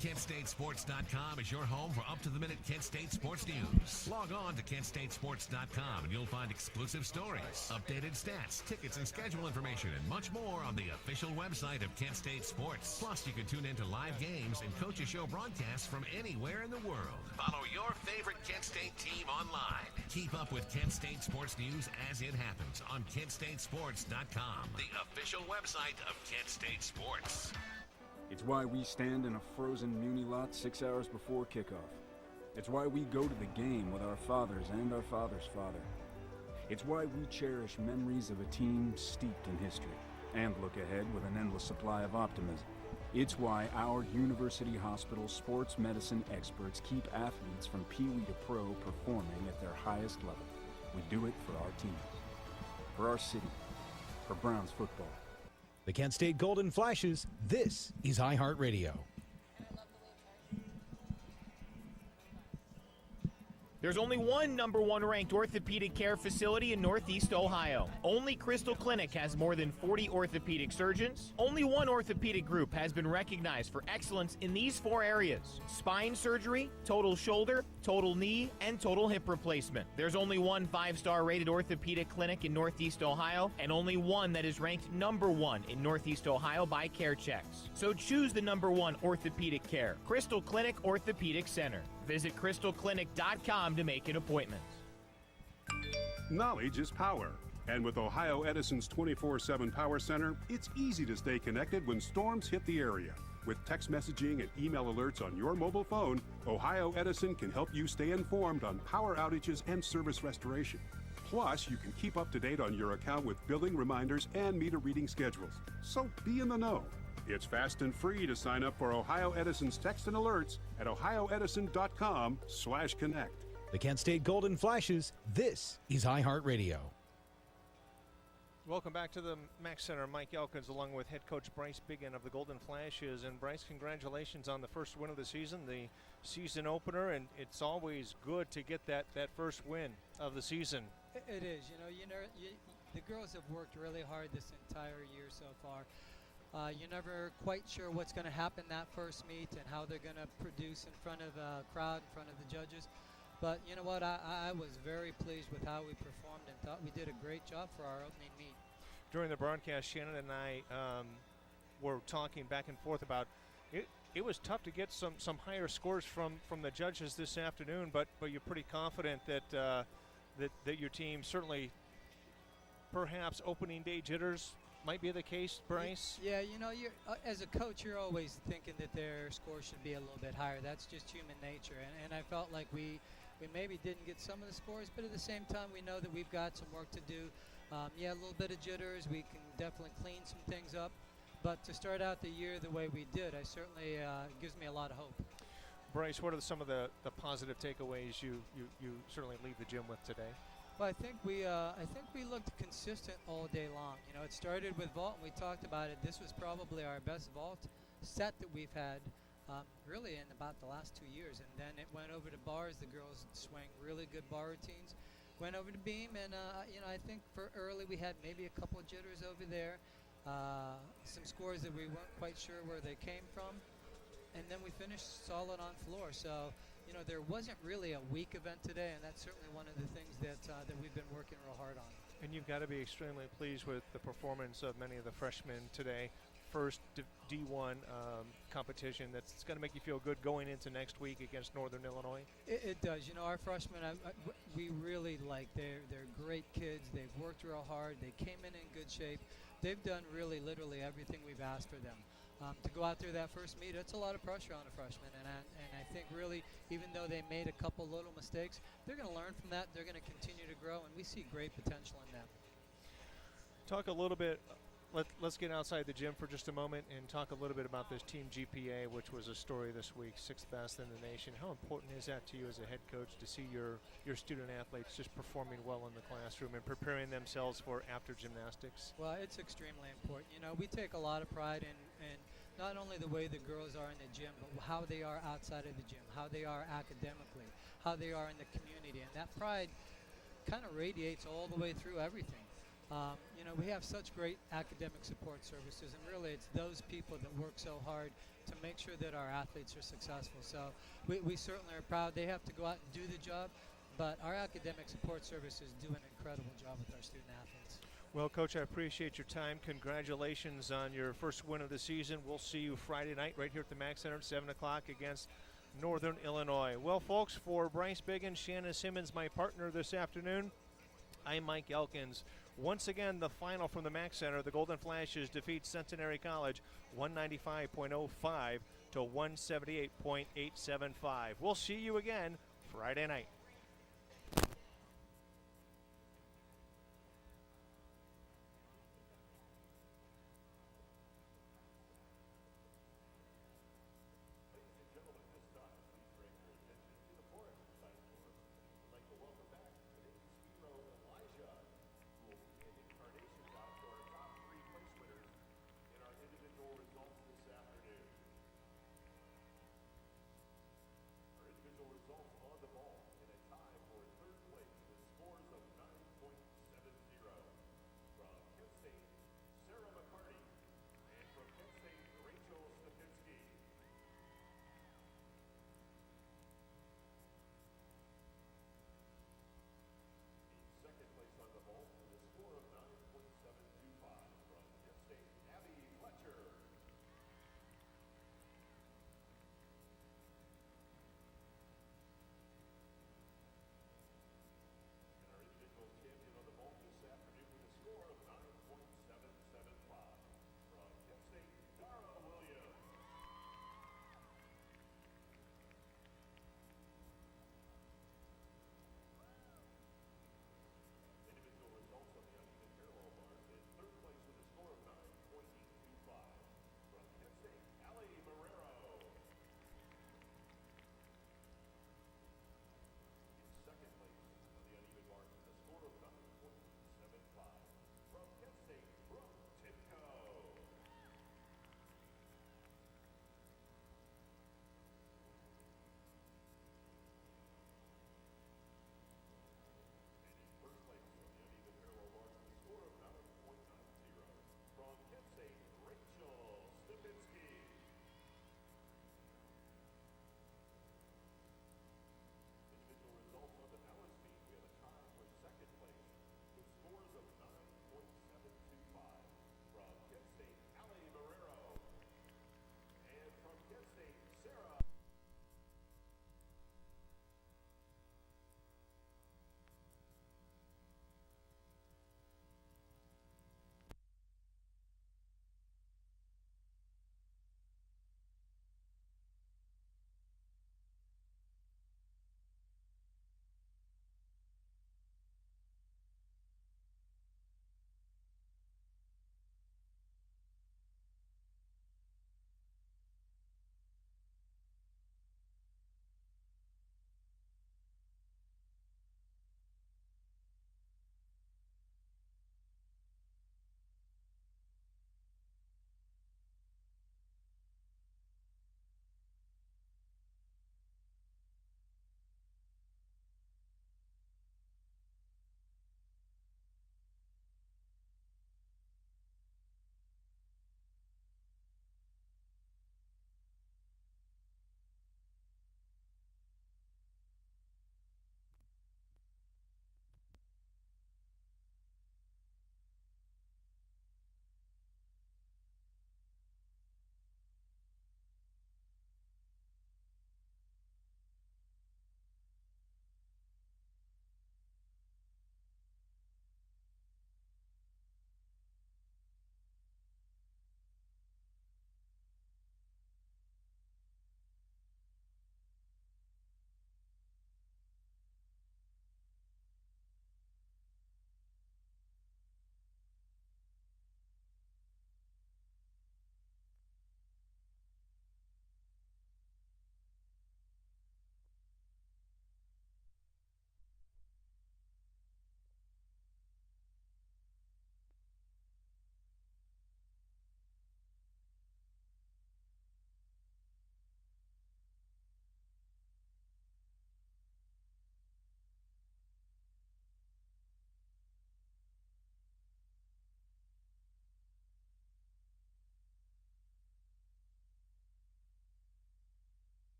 KentStateSports.com is your home for up-to-the-minute Kent State sports news. Log on to KentStateSports.com and you'll find exclusive stories, updated stats, tickets and schedule information, and much more on the official website of Kent State Sports. Plus, you can tune into live games and coach a show broadcasts from anywhere in the world. Follow your favorite Kent State team online. Keep up with Kent State sports news as it happens on KentStateSports.com, the official website of Kent State Sports. It's why we stand in a frozen Muni lot 6 hours before kickoff. It's why we go to the game with our fathers and our father's father. It's why we cherish memories of a team steeped in history and look ahead with an endless supply of optimism. It's why our University Hospital sports medicine experts keep athletes from Pee Wee to Pro performing at their highest level. We do it for our teams, for our city, for Browns football. The Kent State Golden Flashes, this is iHeartRadio. There's only one number one ranked orthopedic care facility in Northeast Ohio. Only Crystal Clinic has more than 40 orthopedic surgeons. Only one orthopedic group has been recognized for excellence in these four areas: spine surgery, total shoulder, total knee, and total hip replacement. There's only one 5-star rated orthopedic clinic in Northeast Ohio, and only one that is ranked number one in Northeast Ohio by CareChecks. So choose the number one orthopedic care, Crystal Clinic Orthopedic Center. Visit crystalclinic.com to make an appointment. Knowledge is power. And with Ohio Edison's 24/7 Power Center, it's easy to stay connected when storms hit the area. With text messaging and email alerts on your mobile phone, Ohio Edison can help you stay informed on power outages and service restoration. Plus, you can keep up to date on your account with billing reminders and meter reading schedules. So be in the know. It's fast and free to sign up for Ohio Edison's text and alerts at ohioedison.com/connect. the Kent State Golden Flashes, this is iHeartRadio. Welcome back to the Mac Center. Mike Elkins along with head coach Bryce Biggin of the Golden Flashes. And Bryce, congratulations on the first win of the season, the season opener, and it's always good to get that first win of the season. It is. The girls have worked really hard this entire year so far. You're never quite sure what's going to happen that first meet and how they're going to produce in front of a crowd, in front of the judges. But you know what? I was very pleased with how we performed and thought we did a great job for our opening meet. During the broadcast, Shannon and I were talking back and forth about it. It was tough to get some higher scores from the judges this afternoon, but you're pretty confident that that your team, certainly perhaps opening day jitters might be the case, Bryce? Yeah, you're as a coach, you're always thinking that their score should be a little bit higher. That's just human nature, and I felt like we maybe didn't get some of the scores, but at the same time, we know that we've got some work to do. A little bit of jitters. We can definitely clean some things up, but to start out the year the way we did, I certainly gives me a lot of hope. Bryce, what are some of the positive takeaways you certainly leave the gym with today? Well, I think we looked consistent all day long. It started with vault, and we talked about it. This was probably our best vault set that we've had really in about the last 2 years. And then it went over to bars. The girls swang really good bar routines. Went over to beam, and I think for early we had maybe a couple of jitters over there. Some scores that we weren't quite sure where they came from. And then we finished solid on floor. So, there wasn't really a weak event today, and that's certainly one of the things that we've been working real hard on. And you've got to be extremely pleased with the performance of many of the freshmen today. First D1 competition that's going to make you feel good going into next week against Northern Illinois. It does. Our freshmen, we really like. They're great kids. They've worked real hard. They came in good shape. They've done really, literally everything we've asked for them. To go out there that first meet, it's a lot of pressure on a freshman, and I think really, even though they made a couple little mistakes, they're going to learn from that. They're going to continue to grow, and we see great potential in them. Talk a little bit. Let's get outside the gym for just a moment and talk a little bit about this team GPA, which was a story this week, 6th best in the nation. How important is that to you as a head coach to see your student athletes just performing well in the classroom and preparing themselves for after gymnastics? Well, it's extremely important. We take a lot of pride in not only the way the girls are in the gym, but how they are outside of the gym, how they are academically, how they are in the community. And that pride kind of radiates all the way through everything. We have such great academic support services, and really it's those people that work so hard to make sure that our athletes are successful. So we certainly are proud. They have to go out and do the job, but our academic support services do an incredible job with our student athletes. Well, Coach, I appreciate your time. Congratulations on your first win of the season. We'll see you Friday night right here at the Mac Center at 7 o'clock against Northern Illinois. Well, folks, for Bryce Biggin, Shannon Simmons, my partner this afternoon, I'm Mike Elkins. Once again, the final from the Mac Center, the Golden Flashes defeat Centenary College 195.05 to 178.875. We'll see you again Friday night.